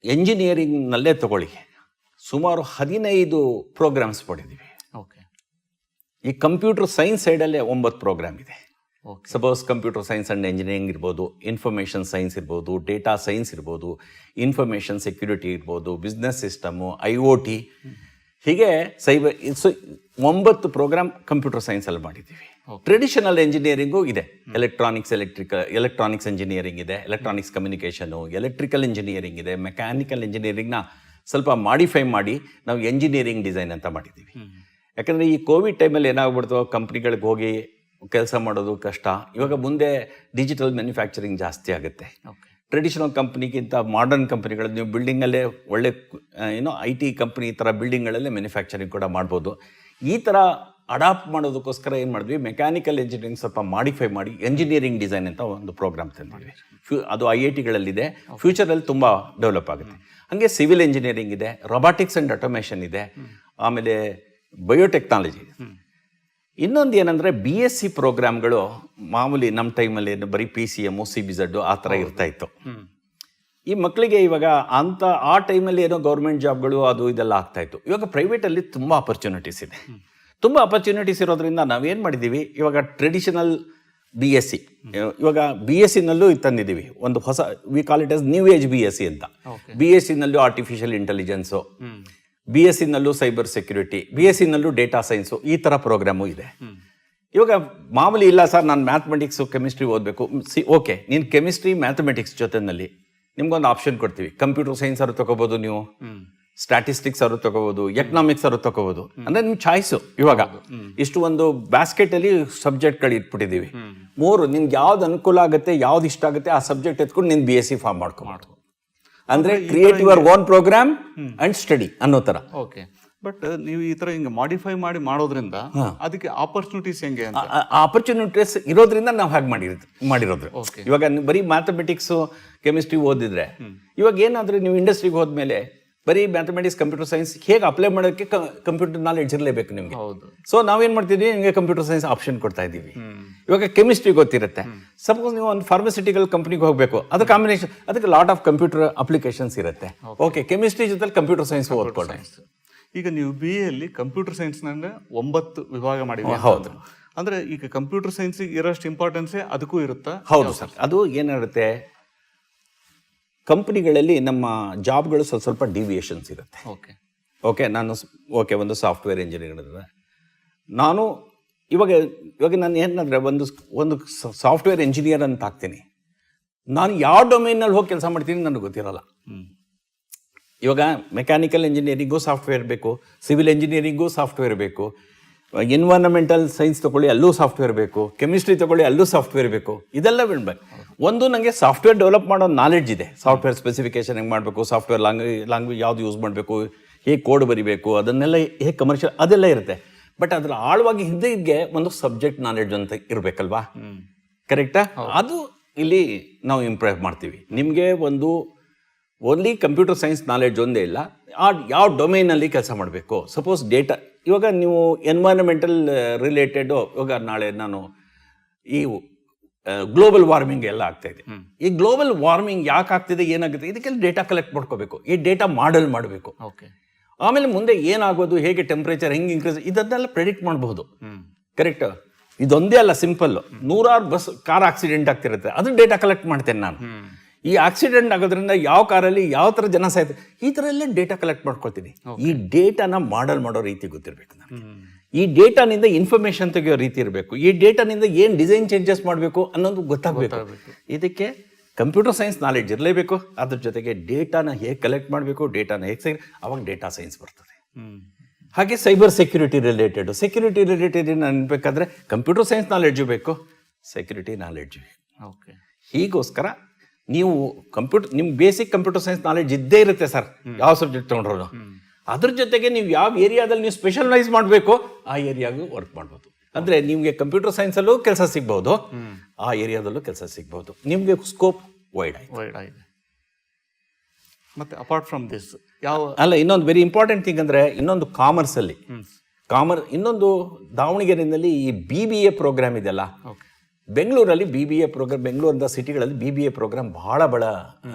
ಎಂಜಿನಿಯರಿಂಗ್ನಲ್ಲೇ ತಗೊಳ್ಳಿ, ಸುಮಾರು 15 ಪ್ರೋಗ್ರಾಮ್ಸ್ ಮಾಡಿದ್ದೀವಿ. ಓಕೆ. ಈ ಕಂಪ್ಯೂಟರ್ ಸೈನ್ಸ್ ಸೈಡಲ್ಲೇ 9 ಪ್ರೋಗ್ರಾಮ್ ಇದೆ. Suppose computer science and engineering ಇರ್ಬೋದು, ಇನ್ಫಾರ್ಮೇಷನ್ ಸೈನ್ಸ್ ಇರ್ಬೋದು, ಡೇಟಾ ಸೈನ್ಸ್ ಇರ್ಬೋದು, ಇನ್ಫಾರ್ಮೇಷನ್ ಸೆಕ್ಯೂರಿಟಿ ಇರ್ಬೋದು, ಬಿಸ್ನೆಸ್ ಸಿಸ್ಟಮು, IoT, ಹೀಗೆ ಸೈಬರ್ 9 ಪ್ರೋಗ್ರಾಮ್ ಕಂಪ್ಯೂಟರ್ ಸೈನ್ಸಲ್ಲಿ ಮಾಡಿದ್ದೀವಿ. ಟ್ರೆಡಿಷನಲ್ ಎಂಜಿನಿಯರಿಂಗು ಇದೆ, ಎಲೆಕ್ಟ್ರಾನಿಕ್ಸ್ ಇಂಜಿನಿಯರಿಂಗ್ ಇದೆ, ಎಲೆಕ್ಟ್ರಾನಿಕ್ಸ್ ಕಮ್ಯುನಿಕೇಷನು, ಎಲೆಕ್ಟ್ರಿಕಲ್ ಇಂಜಿನಿಯರಿಂಗ್ ಇದೆ, ಮೆಕ್ಯಾನಿಕಲ್ ಇಂಜಿನಿಯರಿಂಗ್ನ ಸ್ವಲ್ಪ ಮಾಡಿಫೈ ಮಾಡಿ ನಾವು ಎಂಜಿನಿಯರಿಂಗ್ ಡಿಸೈನ್ ಅಂತ ಮಾಡಿದ್ದೀವಿ. ಯಾಕಂದರೆ ಈ ಕೋವಿಡ್ ಟೈಮಲ್ಲಿ ಏನಾಗ್ಬಿಡ್ತು, ಕಂಪ್ನಿಗಳಿಗೆ ಹೋಗಿ ಕೆಲಸ ಮಾಡೋದು ಕಷ್ಟ. ಇವಾಗ ಮುಂದೆ ಡಿಜಿಟಲ್ ಮ್ಯಾನುಫ್ಯಾಕ್ಚರಿಂಗ್ ಜಾಸ್ತಿ ಆಗುತ್ತೆ. ಟ್ರೆಡಿಷನಲ್ ಕಂಪ್ನಿಗಿಂತ ಮಾಡರ್ನ್ ಕಂಪ್ನಿಗಳು ನೀವು ಬಿಲ್ಡಿಂಗಲ್ಲೇ ಒಳ್ಳೆ IT ಕಂಪ್ನಿ ಈ ಥರ ಬಿಲ್ಡಿಂಗ್ಗಳಲ್ಲೇ ಮ್ಯಾನುಫ್ಯಾಕ್ಚರಿಂಗ್ ಕೂಡ ಮಾಡ್ಬೋದು. ಈ ಥರ ಅಡಾಪ್ಟ್ ಮಾಡೋದಕ್ಕೋಸ್ಕರ ಏನು ಮಾಡಿದ್ವಿ, ಮೆಕ್ಯಾನಿಕಲ್ ಇಂಜಿನಿಯರಿಂಗ್ ಸ್ವಲ್ಪ ಮಾಡಿಫೈ ಮಾಡಿ ಎಂಜಿನಿಯರಿಂಗ್ ಡಿಸೈನ್ ಅಂತ ಒಂದು ಪ್ರೋಗ್ರಾಮ್ ತಂದಿದ್ವಿ. ಅದು IITಗಳಲ್ಲಿದೆ, ಫ್ಯೂಚರಲ್ಲಿ ತುಂಬ ಡೆವಲಪ್ ಆಗುತ್ತೆ. ಹಾಗೆ ಸಿವಿಲ್ ಇಂಜಿನಿಯರಿಂಗ್ ಇದೆ, ರೊಬಾಟಿಕ್ಸ್ ಆ್ಯಂಡ್ ಆಟೋಮೇಷನ್ ಇದೆ, ಆಮೇಲೆ ಬಯೋಟೆಕ್ನಾಲಜಿ. ಇನ್ನೊಂದು ಏನಂದರೆ BSc ಪ್ರೋಗ್ರಾಮ್ಗಳು ಮಾಮೂಲಿ ನಮ್ಮ ಟೈಮಲ್ಲಿ ಬರೀ PCM, CBZ ಆ ಥರ ಇರ್ತಾಯಿತ್ತು. ಈ ಮಕ್ಕಳಿಗೆ ಇವಾಗ ಆ ಟೈಮಲ್ಲಿ ಏನೋ ಗೌರ್ಮೆಂಟ್ ಜಾಬ್ಗಳು ಅದು ಇದೆಲ್ಲ ಆಗ್ತಾಯಿತ್ತು. ಇವಾಗ ಪ್ರೈವೇಟಲ್ಲಿ ತುಂಬ ಅಪರ್ಚುನಿಟೀಸ್ ಇದೆ. ತುಂಬ ಅಪರ್ಚುನಿಟೀಸ್ ಇರೋದ್ರಿಂದ ನಾವೇನು ಮಾಡಿದ್ದೀವಿ, ಇವಾಗ ಟ್ರೆಡಿಷನಲ್ BSc. ಇವಾಗ BScನಲ್ಲೂ ತಂದಿದ್ದೀವಿ ಒಂದು ಹೊಸ, we call it as new age BSc ಅಂತ. BScನಲ್ಲೂ ಆರ್ಟಿಫಿಷಿಯಲ್ ಇಂಟೆಲಿಜೆನ್ಸು, BScನಲ್ಲೂ ಸೈಬರ್ ಸೆಕ್ಯೂರಿಟಿ, BScನಲ್ಲೂ ಡೇಟಾ ಸೈನ್ಸು, ಈ ಥರ ಪ್ರೋಗ್ರಾಮು ಇದೆ. ಇವಾಗ ಮಾಮೂಲಿ ಇಲ್ಲ ಸರ್ ನಾನು ಮ್ಯಾಥಮೆಟಿಕ್ಸು ಕೆಮಿಸ್ಟ್ರಿ ಓದಬೇಕು, ಓಕೆ, ನೀನು ಕೆಮಿಸ್ಟ್ರಿ ಮ್ಯಾಥಮೆಟಿಕ್ಸ್ ಜೊತೆನಲ್ಲಿ ನಿಮ್ಗೊಂದು ಆಪ್ಷನ್ ಕೊಡ್ತೀವಿ. ಕಂಪ್ಯೂಟರ್ ಸೈನ್ಸ್ ಅವರು ತಗೋಬೋದು, ನೀವು ಸ್ಟ್ಯಾಟಿಸ್ಟಿಕ್ಸ್ ಅವರು ತಗೋಬೋದು, ಎಕನಾಮಿಕ್ಸ್ ಅವರು ತಗೋಬೋದು. ಅಂದ್ರೆ ನಿಮ್ ಚಾಯ್ಸು. ಇವಾಗ ಇಷ್ಟು ಒಂದು ಬ್ಯಾಸ್ಕೆಟ್ ಅಲ್ಲಿ ಸಬ್ಜೆಕ್ಟ್ಗಳು ಇಟ್ಬಿಟ್ಟಿದೀವಿ. 3 ನಿನ್ಗೆ ಯಾವ್ದು ಅನುಕೂಲ ಆಗುತ್ತೆ, ಯಾವ್ದು ಇಷ್ಟ ಆಗುತ್ತೆ ಆ ಸಬ್ಜೆಕ್ಟ್ ಎತ್ಕೊಂಡು ನೀನು BSc ಫಾರ್ಮ್ ಮಾಡ್ಕೊಂಡು, ಅಂದ್ರೆ create your own program and study ಅನ್ನೋ ತರ. ಓಕೆ, ಬಟ್ ನೀವು ಈ ತರ ಹಿಂಗೆ ಮಾಡಿಫೈ ಮಾಡೋದ್ರಿಂದ ಅದಕ್ಕೆ ಆಪರ್ಚುನಿಟೀಸ್ ಹೆಂಗೆ ಅಂತ? ಆಪರ್ಚುನಿಟೀಸ್ ಇರೋದ್ರಿಂದ ನಾವು ಹಾಗೆ ಮಾಡಿರೋದು. ಇವಾಗ ನೀವು ಬರೀ ಮ್ಯಾಥಮೆಟಿಕ್ಸ್ ಕೆಮಿಸ್ಟ್ರಿ ಓದಿದ್ರೆ, ಇವಾಗ ಏನಾದ್ರೆ ನೀವು ಇಂಡಸ್ಟ್ರಿಗೆ ಹೋದ್ಮೇಲೆ ಬರೀ ಮ್ಯಾಥಮೆಟಿಕ್ಸ್ ಕಂಪ್ಯೂಟರ್ ಸೈನ್ಸ್ ಹೇಗೆ ಅಪ್ಲೈ ಮಾಡೋಕ್ಕೆ ಕಂಪ್ಯೂಟರ್ ನಾಲೆಡ್ಜ್ ಇರಲೇಬೇಕು ನಿಮಗೆ. ಸೊ ನಾವೇನ್ ಮಾಡ್ತಿದ್ವಿ, ನಿಮಗೆ ಕಂಪ್ಯೂಟರ್ ಸೈನ್ಸ್ ಆಪ್ಷನ್ ಕೊಡ್ತಾ ಇದ್ದೀವಿ. ಇವಾಗ ಕೆಮಿಸ್ಟ್ರಿ ಗೊತ್ತಿರುತ್ತೆ, ಸಪೋಸ್ ನೀವು ಒಂದು ಫಾರ್ಮಸ್ಯೂಟಿಕಲ್ ಕಂಪ್ನಿಗೆ ಹೋಗಬೇಕು, ಅದು ಕಾಂಬಿನೇಷನ್, ಅದಕ್ಕೆ ಲಾಟ್ ಆಫ್ ಕಂಪ್ಯೂಟರ್ ಅಪ್ಲಿಕೇಶನ್ಸ್ ಇರುತ್ತೆ. ಓಕೆ, ಕೆಮಿಸ್ಟ್ರಿ ಜೊತೆ ಕಂಪ್ಯೂಟರ್ ಸೈನ್ಸ್ ಓದ್ಕೊಳ್ಳಿ. ಈಗ ನೀವು BA ಅಲ್ಲಿ ಕಂಪ್ಯೂಟರ್ ಸೈನ್ಸ್ 9 ವಿಭಾಗ ಮಾಡಿದ್ವಿ. ಹೌದು. ಅಂದ್ರೆ ಈಗ ಕಂಪ್ಯೂಟರ್ ಸೈನ್ಸ್ ಇರೋಷ್ಟು ಇಂಪಾರ್ಟೆನ್ಸೇ ಅದಕ್ಕೂ ಇರುತ್ತಾ? ಹೌದು ಸರ್. ಅದು ಏನಿರುತ್ತೆ, ಕಂಪ್ನಿಗಳಲ್ಲಿ ನಮ್ಮ ಜಾಬ್ಗಳು ಸ್ವಲ್ಪ ಡಿವಿಯೇಷನ್ಸ್ ಇರುತ್ತೆ. ಓಕೆ, ನಾನು ಒಂದು ಸಾಫ್ಟ್ವೇರ್ ಇಂಜಿನಿಯರ್ ಇದ್ರೆ, ನಾನು ಇವಾಗ ನಾನು ಏನಂದ್ರೆ ಒಂದು ಸಾಫ್ಟ್ವೇರ್ ಇಂಜಿನಿಯರ್ ಅಂತ ಆಗ್ತೀನಿ. ನಾನು ಯಾವ ಡೊಮೈನಲ್ಲಿ ಹೋಗಿ ಕೆಲಸ ಮಾಡ್ತೀನಿ ನನಗೆ ಗೊತ್ತಿರಲ್ಲ. ಇವಾಗ ಮೆಕ್ಯಾನಿಕಲ್ ಇಂಜಿನಿಯರಿಂಗು ಸಾಫ್ಟ್ವೇರ್ ಬೇಕು, ಸಿವಿಲ್ ಇಂಜಿನಿಯರಿಂಗು ಸಾಫ್ಟ್ವೇರ್ ಬೇಕು, ಎನ್ವೈರನ್ಮೆಂಟಲ್ ಸೈನ್ಸ್ ತಗೊಳ್ಳಿ ಅಲ್ಲೂ ಸಾಫ್ಟ್ವೇರ್ ಬೇಕು, ಕೆಮಿಸ್ಟ್ರಿ ತಗೊಳ್ಳಿ ಅಲ್ಲೂ ಸಾಫ್ಟ್ವೇರ್ ಬೇಕು. ಇದೆಲ್ಲ ಬಿಡ್ಬೇಕು. ಒಂದು ನನಗೆ ಸಾಫ್ಟ್ವೇರ್ ಡೆವಲಪ್ ಮಾಡೋ ನಾಲೆಡ್ಜ್ ಇದೆ. ಸಾಫ್ಟ್ವೇರ್ ಸ್ಪೆಸಿಫಿಕೇಶನ್ ಹೆಂಗೆ ಮಾಡಬೇಕು, ಸಾಫ್ಟ್ವೇರ್ ಲ್ಯಾಂಗ್ವೇಜ್ ಯಾವ್ದು ಯೂಸ್ ಮಾಡಬೇಕು, ಹೇಗೆ ಕೋಡ್ ಬರಿಬೇಕು, ಅದನ್ನೆಲ್ಲ ಹೇಗೆ ಕಮರ್ಷಿಯಲ್, ಅದೆಲ್ಲ ಇರುತ್ತೆ. ಬಟ್ ಅದ್ರ ಆಳವಾಗಿ ಹಿಂದೆಗೆ ಒಂದು ಸಬ್ಜೆಕ್ಟ್ ನಾಲೆಡ್ಜ್ ಅಂತ ಇರಬೇಕಲ್ವಾ? ಕರೆಕ್ಟಾ? ಅದು ಇಲ್ಲಿ ನಾವು ಇಂಪ್ರೂವ್ ಮಾಡ್ತೀವಿ. ನಿಮಗೆ ಓನ್ಲಿ ಕಂಪ್ಯೂಟರ್ ಸೈನ್ಸ್ ನಾಲೆಡ್ಜ್ ಒಂದೇ ಇಲ್ಲ, ಯಾವ ಡೊಮೈನಲ್ಲಿ ಕೆಲಸ ಮಾಡಬೇಕು. ಸಪೋಸ್ ಡೇಟಾ, ಇವಾಗ ನೀವು ಎನ್ವೈರನ್ಮೆಂಟಲ್ ರಿಲೇಟೆಡ್, ಇವಾಗ ನಾಳೆ ನಾನು ಈ ಗ್ಲೋಬಲ್ ವಾರ್ಮಿಂಗ್ ಎಲ್ಲ ಆಗ್ತಾ ಇದೆ. ಈ ಗ್ಲೋಬಲ್ ವಾರ್ಮಿಂಗ್ ಯಾಕೆ ಆಗ್ತಿದೆ, ಏನಾಗುತ್ತೆ, ಇದಕ್ಕೆಲ್ಲ ಡೇಟಾ ಕಲೆಕ್ಟ್ ಮಾಡ್ಕೋಬೇಕು, ಈ ಡೇಟಾ ಮಾಡೆಲ್ ಮಾಡಬೇಕು. ಆಮೇಲೆ ಮುಂದೆ ಏನಾಗೋದು, ಹೇಗೆ ಟೆಂಪ್ರೇಚರ್ ಹೆಂಗೆ ಇನ್ಕ್ರೀಸ್, ಇದನ್ನೆಲ್ಲ ಪ್ರೆಡಿಕ್ಟ್ ಮಾಡಬಹುದು. ಕರೆಕ್ಟ್? ಇದೊಂದೇ ಅಲ್ಲ, ಸಿಂಪಲ್ 100 ಕಾರ್ ಆಕ್ಸಿಡೆಂಟ್ ಆಗ್ತಿರುತ್ತೆ, ಅದನ್ನ ಡೇಟಾ ಕಲೆಕ್ಟ್ ಮಾಡ್ತೇನೆ ನಾನು. ಈ ಆಕ್ಸಿಡೆಂಟ್ ಆಗೋದ್ರಿಂದ ಯಾವ ಕಾರಲ್ಲಿ ಯಾವ ಥರ ಜನ ಸಾಯ್ತಾರೆ, ಈ ಥರ ಎಲ್ಲ ಡೇಟಾ ಕಲೆಕ್ಟ್ ಮಾಡ್ಕೊಳ್ತೀನಿ. ಈ ಡೇಟಾನ ಮಾಡೆಲ್ ಮಾಡೋ ರೀತಿ ಗೊತ್ತಿರಬೇಕು ನನಗೆ. ಈ ಡೇಟಾನಿಂದ ಇನ್ಫಾರ್ಮೇಶನ್ ತೆಗೆಯೋ ರೀತಿ ಇರಬೇಕು. ಈ ಡೇಟಾನಿಂದ ಏನು ಡಿಸೈನ್ ಚೇಂಜಸ್ ಮಾಡಬೇಕು ಅನ್ನೋದು ಗೊತ್ತಾಗಬೇಕು. ಇದಕ್ಕೆ ಕಂಪ್ಯೂಟರ್ ಸೈನ್ಸ್ ನಾಲೆಡ್ಜ್ ಇರಲೇಬೇಕು. ಅದ್ರ ಜೊತೆಗೆ ಡೇಟಾನ ಹೇಗೆ ಕಲೆಕ್ಟ್ ಮಾಡಬೇಕು, ಡೇಟಾನ ಹೇಗೆ ಅವಾಗ ಡೇಟಾ ಸೈನ್ಸ್ ಬರ್ತದೆ. ಹಾಗೆ ಸೈಬರ್ ಸೆಕ್ಯೂರಿಟಿ ರಿಲೇಟೆಡ್ ಅನ್ಬೇಕಾದ್ರೆ ಕಂಪ್ಯೂಟರ್ ಸೈನ್ಸ್ ನಾಲೆಡ್ಜು ಬೇಕು, ಸೆಕ್ಯೂರಿಟಿ ನಾಲೆಡ್ಜು ಬೇಕು. ಹೀಗೋಸ್ಕರ ನೀವು ನಿಮ್ಗೆ ಬೇಸಿಕ್ ಕಂಪ್ಯೂಟರ್ ಸೈನ್ಸ್ ನಾಲೆಡ್ಜ್ ಇದ್ದೇ ಇರುತ್ತೆ ಸರ್, ಯಾವ ಸಬ್ಜೆಕ್ಟ್ ತೊಗೊಂಡ್ರು. ಅದ್ರ ಜೊತೆಗೆ ನೀವು ಯಾವ ಏರಿಯಾದಲ್ಲಿ ನೀವು ಸ್ಪೆಷಲೈಸ್ ಮಾಡಬೇಕು ಆ ಏರಿಯಾಗೂ ವರ್ಕ್ ಮಾಡ್ಬೋದು. ಅಂದ್ರೆ ನಿಮ್ಗೆ ಕಂಪ್ಯೂಟರ್ ಸೈನ್ಸಲ್ಲೂ ಕೆಲಸ ಸಿಗ್ಬಹುದು, ಆ ಏರಿಯಾದಲ್ಲೂ ಕೆಲಸ ಸಿಗ್ಬಹುದು. ನಿಮ್ಗೆ ಸ್ಕೋಪ್ ವೈಡ್ ಆಗಿದೆ. ಮತ್ತೆ ಅಪಾರ್ಟ್ ಫ್ರಮ್ ದಿಸ್ ಇನ್ನೊಂದು ವೆರಿ ಇಂಪಾರ್ಟೆಂಟ್ ಥಿಂಗ್ ಅಂದ್ರೆ, ಇನ್ನೊಂದು ಕಾಮರ್ಸಲ್ಲಿ ಇನ್ನೊಂದು ದಾವಣಗೆರೆಯಲ್ಲಿ ಈ BBA ಪ್ರೋಗ್ರಾಮ್ ಇದೆಯಲ್ಲ, ಬೆಂಗಳೂರಲ್ಲಿ BBA ಪ್ರೋಗ್ರಾಮ್, ಬೆಂಗಳೂರಿಂದ ಸಿಟಿಗಳಲ್ಲಿ BBA ಪ್ರೋಗ್ರಾಮ್ ಬಹಳ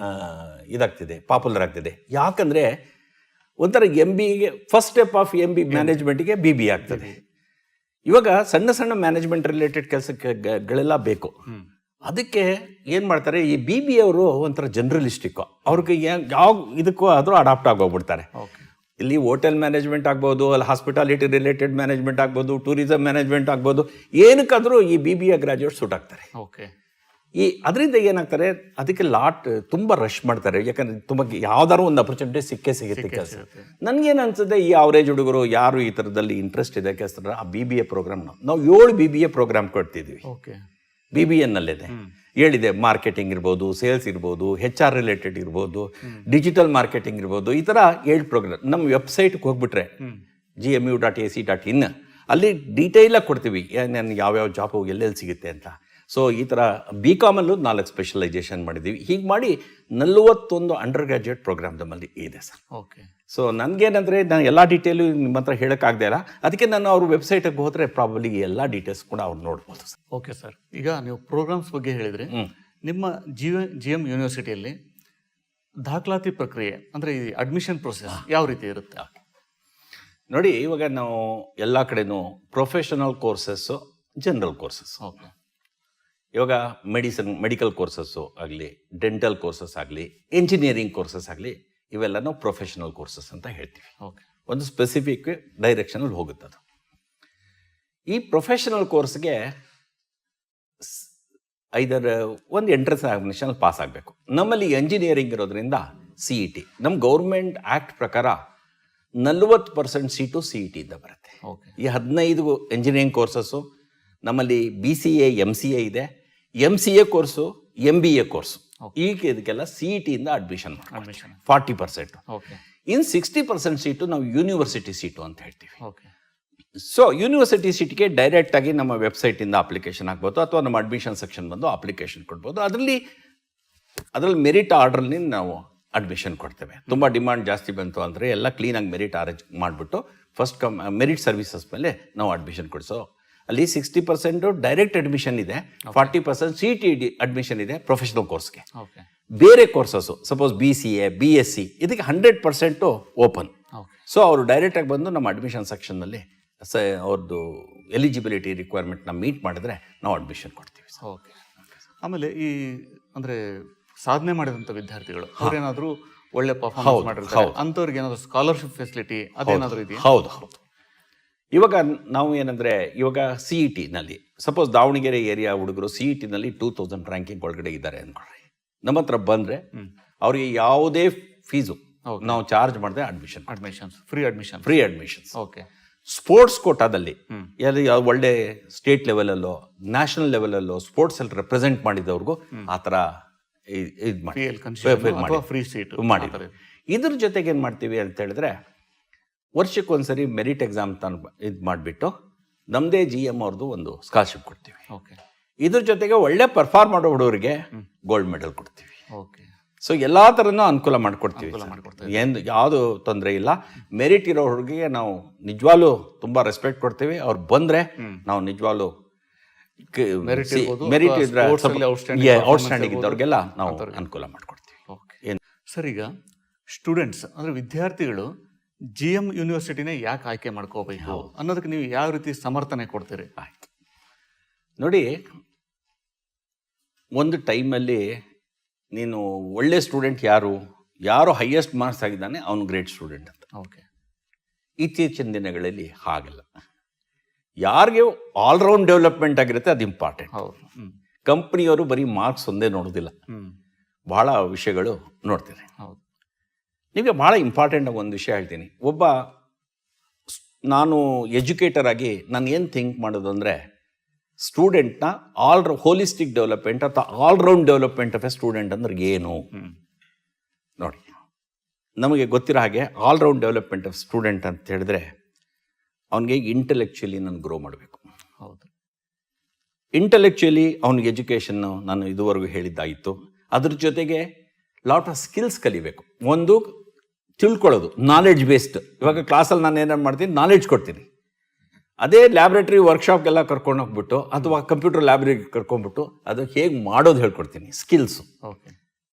ಇದಾಗ್ತಿದೆ, ಪಾಪ್ಯುಲರ್ ಆಗ್ತಿದೆ. ಯಾಕಂದ್ರೆ ಒಂಥರ MBA first step of MB ಮ್ಯಾನೇಜ್ಮೆಂಟ್ಗೆ BBA ಆಗ್ತದೆ. ಇವಾಗ ಸಣ್ಣ ಮ್ಯಾನೇಜ್ಮೆಂಟ್ ರಿಲೇಟೆಡ್ ಕೆಲಸಗಳೆಲ್ಲ ಬೇಕು. ಅದಕ್ಕೆ ಏನು ಮಾಡ್ತಾರೆ, ಈ BBA ಅವರು ಒಂಥರ ಜನರಲಿಸ್ಟಿಕ್, ಅವ್ರಿಗೆ ಯಾವ ಇದಕ್ಕೂ ಆದರೂ ಅಡಾಪ್ಟ್ ಆಗೋಗ್ಬಿಡ್ತಾರೆ. ಇಲ್ಲಿ ಹೋಟೆಲ್ ಮ್ಯಾನೇಜ್ಮೆಂಟ್ ಆಗ್ಬೋದು, ಅಲ್ಲಿ ಹಾಸ್ಪಿಟಾಲಿಟಿ ರಿಲೇಟೆಡ್ ಮ್ಯಾನೇಜ್ಮೆಂಟ್ ಆಗ್ಬೋದು, ಟೂರಿಸಂ ಮ್ಯಾನೇಜ್ಮೆಂಟ್ ಆಗ್ಬೋದು, ಏನಕ್ಕಾದರೂ ಈ BBA ಗ್ರಾಜುಯೇಟ್ ಸೂಟ್ ಆಗ್ತಾರೆ. ಅದರಿಂದ ಏನಾಗ್ತಾರೆ, ಅದಕ್ಕೆ ತುಂಬ ರಶ್ ಮಾಡ್ತಾರೆ. ಯಾಕಂದ್ರೆ ತುಂಬ ಯಾವ್ದಾದ್ರು ಒಂದು ಅಪರ್ಚುನಿಟಿ ಸಿಗುತ್ತೆ ಕೆಲಸ. ನನ್ಗೇನು ಅನ್ಸುತ್ತೆ, ಈ ಅವರೇಜ್ ಹುಡುಗರು ಯಾರು ಈ ಥರದಲ್ಲಿ ಇಂಟ್ರೆಸ್ಟ್ ಇದೆ ಕೆಲಸ, ಆ BBA ಪ್ರೋಗ್ರಾಮ್ ನಾವು 7 BBA ಪ್ರೋಗ್ರಾಮ್ ಕೊಡ್ತಿದ್ವಿ. BBAನಲ್ಲಿದೆ ಹೇಳಿದೆ, ಮಾರ್ಕೆಟಿಂಗ್ ಇರ್ಬೋದು, ಸೇಲ್ಸ್ ಇರ್ಬೋದು, HR ರಿಲೇಟೆಡ್ ಇರ್ಬೋದು, ಡಿಜಿಟಲ್ ಮಾರ್ಕೆಟಿಂಗ್ ಇರ್ಬೋದು, ಈ ಥರ 7 ಪ್ರೋಗ್ರಾಮ್. ನಮ್ಮ ವೆಬ್ಸೈಟ್ಗೆ ಹೋಗ್ಬಿಟ್ರೆ gmu.ac.in ಅಲ್ಲಿ ಡೀಟೇಲಾಗಿ ಕೊಡ್ತೀವಿ, ಯಾವ್ಯಾವ ಜಾಬು ಎಲ್ಲೆಲ್ಲಿ ಸಿಗುತ್ತೆ ಅಂತ. ಸೊ ಈ ಥರ BComಲ್ಲೂ 4 ಸ್ಪೆಷಲೈಸೇಷನ್ ಮಾಡಿದ್ದೀವಿ. ಹೀಗೆ ಮಾಡಿ 41 ಅಂಡರ್ ಗ್ರಾಜುಯೇಟ್ ಪ್ರೋಗ್ರಾಮ್ ನಮ್ಮಲ್ಲಿ ಇದೆ ಸರ್. ಸೊ ನನಗೇನಂದರೆ, ನಾನು ಎಲ್ಲ ಡೀಟೇಲು ನಿಮ್ಮ ಹತ್ರ ಹೇಳೋಕ್ಕಾಗದೇ ಇಲ್ಲ. ಅದಕ್ಕೆ ನಾನು ಅವ್ರ ವೆಬ್ಸೈಟಿಗೆ ಹೋದರೆ ಪ್ರಾಬಬ್ಲಿ ಎಲ್ಲ ಡೀಟೇಲ್ಸ್ ಕೂಡ ಅವ್ರು ನೋಡ್ಬೋದು ಸರ್. ಓಕೆ ಸರ್, ಈಗ ನೀವು ಪ್ರೋಗ್ರಾಮ್ಸ್ ಬಗ್ಗೆ ಹೇಳಿದರೆ, ನಿಮ್ಮ GM ಯೂನಿವರ್ಸಿಟಿಯಲ್ಲಿ ದಾಖಲಾತಿ ಪ್ರಕ್ರಿಯೆ ಅಂದರೆ ಈ ಅಡ್ಮಿಷನ್ ಪ್ರೊಸೆಸ್ ಯಾವ ರೀತಿ ಇರುತ್ತೆ? ನೋಡಿ, ಇವಾಗ ನಾವು ಎಲ್ಲ ಕಡೆನೂ ಪ್ರೊಫೆಷನಲ್ ಕೋರ್ಸಸ್ಸು, ಜನರಲ್ ಕೋರ್ಸಸ್. ಇವಾಗ ಮೆಡಿಕಲ್ ಕೋರ್ಸಸ್ಸು ಆಗಲಿ, ಡೆಂಟಲ್ ಕೋರ್ಸಸ್ ಆಗಲಿ, ಎಂಜಿನಿಯರಿಂಗ್ ಕೋರ್ಸಸ್ ಆಗಲಿ, ಇವೆಲ್ಲನೂ ಪ್ರೊಫೆಷನಲ್ ಕೋರ್ಸಸ್ ಅಂತ ಹೇಳ್ತೀವಿ. ಓಕೆ. ಒಂದು ಸ್ಪೆಸಿಫಿಕ್ ಡೈರೆಕ್ಷನಲ್ಲಿ ಹೋಗುತ್ತೆ ಅದು. ಈ ಪ್ರೊಫೆಷನಲ್ ಕೋರ್ಸ್ಗೆ ಒಂದು ಎಂಟ್ರೆನ್ಸ್ ಎಕ್ಸಾಮಿನೇಷನ್ ಪಾಸ್ ಆಗಬೇಕು. ನಮ್ಮಲ್ಲಿ ಎಂಜಿನಿಯರಿಂಗ್ ಇರೋದ್ರಿಂದ CET, ನಮ್ಮ ಗೌರ್ಮೆಂಟ್ ಆ್ಯಕ್ಟ್ ಪ್ರಕಾರ 40% ಸೀಟು CET ಇಂದ ಬರುತ್ತೆ. ಓಕೆ. ಈ 15 ಎಂಜಿನಿಯರಿಂಗ್ ಕೋರ್ಸಸ್ಸು ನಮ್ಮಲ್ಲಿ BCA, MCA ಇದೆ, MCA ಕೋರ್ಸು, MBA ಕೋರ್ಸು. ಈಗ ಇದಕ್ಕೆಲ್ಲ CET ಇಂದ ಅಡ್ಮಿಷನ್ 40%. ಓಕೆ. ಇನ್ನು 60% ಸೀಟು ನಾವು ಯೂನಿವರ್ಸಿಟಿ ಸೀಟು ಅಂತ ಹೇಳ್ತೀವಿ. ಓಕೆ. ಸೊ ಯೂನಿವರ್ಸಿಟಿ ಸೀಟ್ಗೆ ಡೈರೆಕ್ಟಾಗಿ ನಮ್ಮ ವೆಬ್ಸೈಟಿಂದ ಅಪ್ಲಿಕೇಶನ್ ಆಗ್ಬೋದು, ಅಥವಾ ನಮ್ಮ ಅಡ್ಮಿಷನ್ ಸೆಕ್ಷನ್ ಬಂದು ಅಪ್ಲಿಕೇಶನ್ ಕೊಡ್ಬೋದು. ಅದರಲ್ಲಿ ಮೆರಿಟ್ ಆರ್ಡ್ರಲ್ಲಿ ನಾವು ಅಡ್ಮಿಷನ್ ಕೊಡ್ತೇವೆ. ತುಂಬ ಡಿಮಾಂಡ್ ಜಾಸ್ತಿ ಬಂತು ಅಂದರೆ ಎಲ್ಲ ಕ್ಲೀನಾಗಿ ಮೆರಿಟ್ ಅರೇಂಜ್ ಮಾಡಿಬಿಟ್ಟು ಫಸ್ಟ್ ಮೆರಿಟ್ ಸರ್ವಿಸಸ್ ಮೇಲೆ ನಾವು ಅಡ್ಮಿಷನ್ ಕೊಡಿಸೋ. ಅಲ್ಲಿ 60% ಡೈರೆಕ್ಟ್ ಅಡ್ಮಿಷನ್ ಇದೆ, 40% CET ಅಡ್ಮಿಷನ್ ಇದೆ ಪ್ರೊಫೆಷನಲ್ ಕೋರ್ಸ್ಗೆ. ಓಕೆ. ಬೇರೆ ಕೋರ್ಸಸ್ಸು ಸಪೋಸ್ BCA, BSc ಇದಕ್ಕೆ 100% ಓಪನ್. ಸೊ ಅವರು ಡೈರೆಕ್ಟಾಗಿ ಬಂದು ನಮ್ಮ ಅಡ್ಮಿಷನ್ ಸೆಕ್ಷನ್ನಲ್ಲಿ ಅವ್ರದ್ದು ಎಲಿಜಿಬಿಲಿಟಿ ರಿಕ್ವೈರ್ಮೆಂಟ್ನ ಮೀಟ್ ಮಾಡಿದ್ರೆ ನಾವು ಅಡ್ಮಿಷನ್ ಕೊಡ್ತೀವಿ. ಓಕೆ. ಆಮೇಲೆ ಈ ಅಂದರೆ ಸಾಧನೆ ಮಾಡಿದಂಥ ವಿದ್ಯಾರ್ಥಿಗಳು ಅವ್ರೇನಾದರೂ ಒಳ್ಳೆ ಪರ್ಫಾರ್ಮೆನ್ಸ್ ಮಾಡಿರ್ತಾರೆ, ಅಂಥವ್ರಿಗೆ ಏನಾದರೂ ಸ್ಕಾಲರ್ಶಿಪ್ ಫೆಸಿಲಿಟಿ ಅದೇನಾದರೂ ಇದೆಯಾ? ಹೌದು. ಇವಾಗ ನಾವು ಏನಂದರೆ, ಇವಾಗ CETನಲ್ಲಿ ಸಪೋಸ್ ದಾವಣಗೆರೆ ಏರಿಯಾ ಹುಡುಗರು CETನಲ್ಲಿ 2000 ರ್ಯಾಂಕಿಂಗ್ ಒಳಗಡೆ ಇದ್ದಾರೆ ಅಂದ್ಕೊಳ್ರಿ. ನಮ್ಮ ಹತ್ರ ಬಂದರೆ ಅವ್ರಿಗೆ ಯಾವುದೇ ಫೀಸು ನಾವು ಚಾರ್ಜ್ ಮಾಡಿದೆ ಫ್ರೀ ಅಡ್ಮಿಷನ್ಸ್. ಓಕೆ. ಸ್ಪೋರ್ಟ್ಸ್ ಕೋಟಾದಲ್ಲಿ ಒಳ್ಳೆ ಸ್ಟೇಟ್ ಲೆವೆಲಲ್ಲೋ ನ್ಯಾಷನಲ್ ಲೆವೆಲಲ್ಲೋ ಸ್ಪೋರ್ಟ್ಸಲ್ಲಿ ರೆಪ್ರೆಸೆಂಟ್ ಮಾಡಿದವ್ರಿಗೂ ಆ ಥರ ಇದು ಮಾಡಿ. ಇದ್ರ ಜೊತೆಗೆ ಏನು ಮಾಡ್ತೀವಿ ಅಂತ ಹೇಳಿದ್ರೆ, ವರ್ಷಕ್ಕೊಂದ್ಸರಿ ಮೆರಿಟ್ ಎಕ್ಸಾಮ್ ಇದು ಮಾಡಿಬಿಟ್ಟು ನಮ್ಮದೇ GM ಅವ್ರದ್ದು ಒಂದು ಸ್ಕಾಲರ್ಶಿಪ್ ಕೊಡ್ತೀವಿ. ಓಕೆ. ಇದ್ರ ಜೊತೆಗೆ ಒಳ್ಳೆ ಪರ್ಫಾರ್ಮ್ ಮಾಡೋ ಹುಡುಗರಿಗೆ ಗೋಲ್ಡ್ ಮೆಡಲ್ ಕೊಡ್ತೀವಿ. ಓಕೆ. ಸೊ ಎಲ್ಲ ಥರನೂ ಅನುಕೂಲ ಮಾಡಿಕೊಡ್ತೀವಿ. ಏನು ಯಾವುದು ತೊಂದರೆ ಇಲ್ಲ. ಮೆರಿಟ್ ಇರೋ ಹುಡುಗಿಗೆ ನಾವು ನಿಜವಾಗ್ಲೂ ತುಂಬ ರೆಸ್ಪೆಕ್ಟ್ ಕೊಡ್ತೀವಿ. ಅವ್ರು ಬಂದರೆ ನಾವು ನಿಜವಾಗ್ಲೂ ಮೆರಿಟ್ ಇದ್ರೆ ಔಟ್ಸ್ಟ್ಯಾಂಡಿಂಗ್ ಇದ್ದವ್ರಿಗೆಲ್ಲ ನಾವು ಅನುಕೂಲ ಮಾಡಿಕೊಡ್ತೀವಿ. ಸರ್, ಈಗ ಸ್ಟೂಡೆಂಟ್ಸ್ ಅಂದರೆ ವಿದ್ಯಾರ್ಥಿಗಳು GM ಯೂನಿವರ್ಸಿಟಿನೇ ಯಾಕೆ ಆಯ್ಕೆ ಮಾಡ್ಕೋಬೇಕು ಅನ್ನೋದಕ್ಕೆ ನೀವು ಯಾವ ರೀತಿ ಸಮರ್ಥನೆ ಕೊಡ್ತೀರಿ? ಆಯ್ತು ನೋಡಿ, ಒಂದು ಟೈಮಲ್ಲಿ ನೀನು ಒಳ್ಳೆ ಸ್ಟೂಡೆಂಟ್ ಯಾರು ಹೈಯೆಸ್ಟ್ ಮಾರ್ಕ್ಸ್ ಆಗಿದ್ದಾನೆ ಅವನು ಗ್ರೇಟ್ ಸ್ಟೂಡೆಂಟ್ ಅಂತ. ಓಕೆ. ಇತ್ತೀಚಿನ ದಿನಗಳಲ್ಲಿ ಹಾಗಲ್ಲ. ಯಾರಿಗೆ ಆಲ್ರೌಂಡ್ ಡೆವಲಪ್ಮೆಂಟ್ ಆಗಿರುತ್ತೆ ಅದು ಇಂಪಾರ್ಟೆಂಟ್. ಕಂಪ್ನಿಯವರು ಬರೀ ಮಾರ್ಕ್ಸ್ ಒಂದೇ ನೋಡೋದಿಲ್ಲ, ಬಹಳ ವಿಷಯಗಳು ನೋಡ್ತಾರೆ. ನಿಮಗೆ ಭಾಳ ಇಂಪಾರ್ಟೆಂಟ್ ಒಂದು ವಿಷಯ ಹೇಳ್ತೀನಿ. ನಾನು ಎಜುಕೇಟರ್ ಆಗಿ ನಾನು ಏನು ಥಿಂಕ್ ಮಾಡೋದು ಅಂದರೆ, ಸ್ಟೂಡೆಂಟ್ನ ಹೋಲಿಸ್ಟಿಕ್ ಡೆವಲಪ್ಮೆಂಟ್ ಅಥವಾ all-round development of A student ಅಂದ್ರೆ ಏನು ನೋಡಿ. ನಮಗೆ ಗೊತ್ತಿರೋ ಹಾಗೆ ಆಲ್ರೌಂಡ್ ಡೆವಲಪ್ಮೆಂಟ್ ಆಫ್ ಸ್ಟೂಡೆಂಟ್ ಅಂತ ಹೇಳಿದ್ರೆ, ಅವನಿಗೆ ಇಂಟೆಲೆಕ್ಚುಲಿ ನಾನು ಗ್ರೋ ಮಾಡಬೇಕು. ಹೌದು. ಇಂಟೆಲೆಕ್ಚುಲಿ ಅವನಿಗೆ ಎಜುಕೇಷನ್ನು ನಾನು ಇದುವರೆಗೂ ಹೇಳಿದ್ದಾಯಿತು. ಅದ್ರ ಜೊತೆಗೆ ಲಾಟ್ ಆಫ್ ಸ್ಕಿಲ್ಸ್ ಕಲಿಬೇಕು. ಒಂದು ತಿಳ್ಕೊಳ್ಳೋದು, ನಾಲೆಡ್ಜ್ ಬೇಸ್ಡ್. ಇವಾಗ ಕ್ಲಾಸಲ್ಲಿ ನಾನು ಏನೇನು ಮಾಡ್ತೀನಿ, ನಾಲೆಡ್ಜ್ ಕೊಡ್ತೀನಿ. ಅದೇ ಲ್ಯಾಬ್ರೇಟರಿ ವರ್ಕ್ಶಾಪ್ಗೆಲ್ಲ ಕರ್ಕೊಂಡು ಹೋಗ್ಬಿಟ್ಟು ಅಥವಾ ಕಂಪ್ಯೂಟರ್ ಲ್ಯಾಬ್ರೇಟರಿಗೆ ಕರ್ಕೊಂಡ್ಬಿಟ್ಟು ಅದು ಹೇಗೆ ಮಾಡೋದು ಹೇಳ್ಕೊಡ್ತೀನಿ, ಸ್ಕಿಲ್ಸು. ಓಕೆ.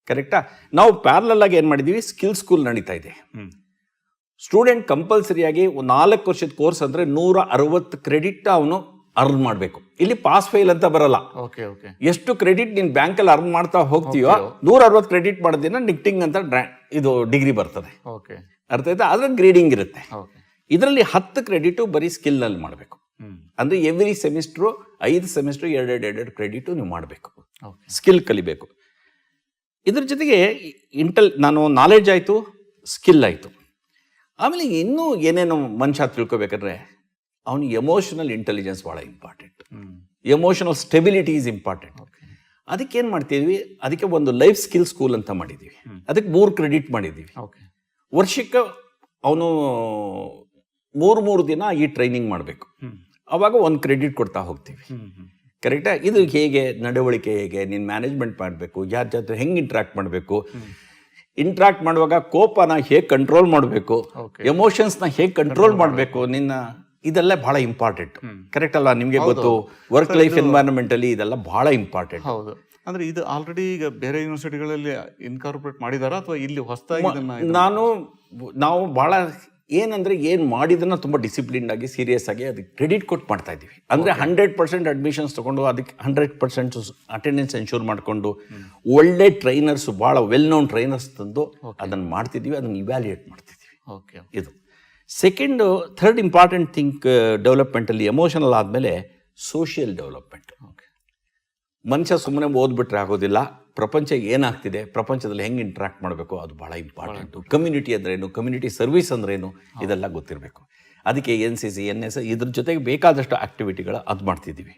ಕರೆಕ್ಟಾ? ನಾವು ಪ್ಯಾರಲಲ್ ಆಗಿ ಏನು ಮಾಡಿದ್ದೀವಿ, ಸ್ಕಿಲ್ ಸ್ಕೂಲ್ ನಡೀತಾ ಇದೆ. ಸ್ಟೂಡೆಂಟ್ ಕಂಪಲ್ಸರಿಯಾಗಿ 4 ವರ್ಷದ ಕೋರ್ಸ್ ಅಂದರೆ 160 ಕ್ರೆಡಿಟ್ ಅವನು ಅರ್ನ್ ಮಾಡಬೇಕು. ಇಲ್ಲಿ ಪಾಸ್ ಫೇಲ್ ಅಂತ ಬರಲ್ಲ. ಎಷ್ಟು ಕ್ರೆಡಿಟ್ ನೀನು ಬ್ಯಾಂಕಲ್ಲಿ ಅರ್ನ್ ಮಾಡ್ತಾ ಹೋಗ್ತೀಯೋ 160 ಕ್ರೆಡಿಟ್ ಮಾಡೋದಿನ ನಿಕ್ಟಿಂಗ್ ಅಂತ ಇದು ಡಿಗ್ರಿ ಬರ್ತದೆ. ಅರ್ಥ ಆಯ್ತಾ? ಅದ್ರ ಗ್ರೇಡಿಂಗ್ ಇರುತ್ತೆ. ಇದರಲ್ಲಿ 10 ಕ್ರೆಡಿಟು ಬರೀ ಸ್ಕಿಲ್ನಲ್ಲಿ ಮಾಡಬೇಕು. ಅಂದರೆ ಎವ್ರಿ ಸೆಮಿಸ್ಟ್ರು 5 ಸೆಮಿಸ್ಟ್ರು 2 ಕ್ರೆಡಿಟು ನೀವು ಮಾಡಬೇಕು, ಸ್ಕಿಲ್ ಕಲಿಬೇಕು. ಇದ್ರ ಜೊತೆಗೆ ನಾನು ನಾಲೆಡ್ಜ್ ಆಯಿತು, ಸ್ಕಿಲ್ ಆಯಿತು. ಆಮೇಲೆ ಇನ್ನೂ ಏನೇನು ಮನುಷ್ಯ ತಿಳ್ಕೊಬೇಕಾದ್ರೆ ಅವನಿಗೆ ಎಮೋಷನಲ್ ಇಂಟೆಲಿಜೆನ್ಸ್ ಭಾಳ important. Emotional stability is important. ಅದಕ್ಕೆ ಏನು ಮಾಡ್ತಿದ್ವಿ, ಅದಕ್ಕೆ ಒಂದು ಲೈಫ್ ಸ್ಕಿಲ್ ಸ್ಕೂಲ್ ಅಂತ ಮಾಡಿದ್ದೀವಿ. ಅದಕ್ಕೆ 3 ಕ್ರೆಡಿಟ್ ಮಾಡಿದ್ದೀವಿ. ವರ್ಷಕ್ಕೆ ಅವನು 3 ದಿನ ಈ ಟ್ರೈನಿಂಗ್ ಮಾಡಬೇಕು. ಅವಾಗ 1 ಕ್ರೆಡಿಟ್ ಕೊಡ್ತಾ ಹೋಗ್ತೀವಿ. ಕರೆಕ್ಟಾ? ಇದು ಹೇಗೆ ನಡವಳಿಕೆ, ಹೇಗೆ ನೀನು ಮ್ಯಾನೇಜ್ಮೆಂಟ್ ಮಾಡಬೇಕು, ಯಾರ ಜೊತೆ ಹೆಂಗೆ ಇಂಟ್ರಾಕ್ಟ್ ಮಾಡಬೇಕು, ಇಂಟ್ರಾಕ್ಟ್ ಮಾಡುವಾಗ ಕೋಪನ ಹೇಗೆ ಕಂಟ್ರೋಲ್ ಮಾಡಬೇಕು, ಎಮೋಷನ್ಸ್ನ ಹೇಗೆ ಕಂಟ್ರೋಲ್ ಮಾಡಬೇಕು, ಇದೆಲ್ಲ ಬಹಳ ಇಂಪಾರ್ಟೆಂಟ್. ಕರೆಕ್ಟ್ ಅಲ್ಲ? ನಿಮಗೆ ಗೊತ್ತು, ವರ್ಕ್ ಲೈಫ್ ಎನ್ವೈರನ್ಮೆಂಟಲ್ಲಿ ಇದೆಲ್ಲ ಬಹಳ ಇಂಪಾರ್ಟೆಂಟ್. ಹೌದು. ಅಂದ್ರೆ ಇದು ಆಲ್ರೆಡಿ ಈಗ ಬೇರೆ ಯೂನಿವರ್ಸಿಟಿಗಳಲ್ಲಿ ಇನ್ಕಾರ್ಪೊರೇಟ್ ಮಾಡಿದಾರಾ ಅಥವಾ ಇಲ್ಲಿ ಹೊಸದಾಗಿ? ನಾವು ಬಹಳ ಏನಂದರೆ ಏನು ಮಾಡಿದನ್ನ ತುಂಬ ಡಿಸಿಪ್ಲಿನ್ಡ್ ಆಗಿ ಸೀರಿಯಸ್ ಆಗಿ ಅದಕ್ಕೆ ಕ್ರೆಡಿಟ್ ಕೊಟ್ಟು ಮಾಡ್ತಾ ಇದ್ದೀವಿ. ಅಂದರೆ 100% ಅಡ್ಮಿಷನ್ಸ್ ತೊಗೊಂಡು ಅದಕ್ಕೆ 100% ಅಟೆಂಡೆನ್ಸ್ ಎನ್ಶೂರ್ ಮಾಡಿಕೊಂಡು ಒಳ್ಳೆ ಟ್ರೈನರ್ಸ್, ಭಾಳ ವೆಲ್ ನೋನ್ ಟ್ರೈನರ್ಸ್ ತಂದು ಅದನ್ನು ಮಾಡ್ತಿದ್ದೀವಿ, ಅದನ್ನು ಇವ್ಯಾಲ್ಯೂಯೇಟ್ ಮಾಡ್ತಿದ್ದೀವಿ. ಓಕೆ. ಇದು ಸೆಕೆಂಡು. ಥರ್ಡ್ ಇಂಪಾರ್ಟೆಂಟ್ ಥಿಂಕ್ ಡೆವಲಪ್ಮೆಂಟಲ್ಲಿ ಎಮೋಷನಲ್ ಆದಮೇಲೆ ಸೋಷಿಯಲ್ ಡೆವಲಪ್ಮೆಂಟ್. ಓಕೆ. ಮನುಷ್ಯ ಸುಮ್ಮನೆ ಓದ್ಬಿಟ್ರೆ ಆಗೋದಿಲ್ಲ. ಪ್ರಪಂಚ ಏನಾಗ್ತಿದೆ, ಪ್ರಪಂಚದಲ್ಲಿ ಹೆಂಗೆ ಇಂಟ್ರಾಕ್ಟ್ ಮಾಡಬೇಕು, ಅದು ಭಾಳ ಇಂಪಾರ್ಟೆಂಟು. ಕಮ್ಯುನಿಟಿ ಅಂದ್ರೇನು, ಕಮ್ಯುನಿಟಿ ಸರ್ವಿಸ್ ಅಂದ್ರೇನು, ಇದೆಲ್ಲ ಗೊತ್ತಿರಬೇಕು. ಅದಕ್ಕೆ NCC, NS ಇದ್ರ ಜೊತೆಗೆ ಬೇಕಾದಷ್ಟು ಆ್ಯಕ್ಟಿವಿಟಿಗಳು ಅದು ಮಾಡ್ತಿದ್ದೀವಿ.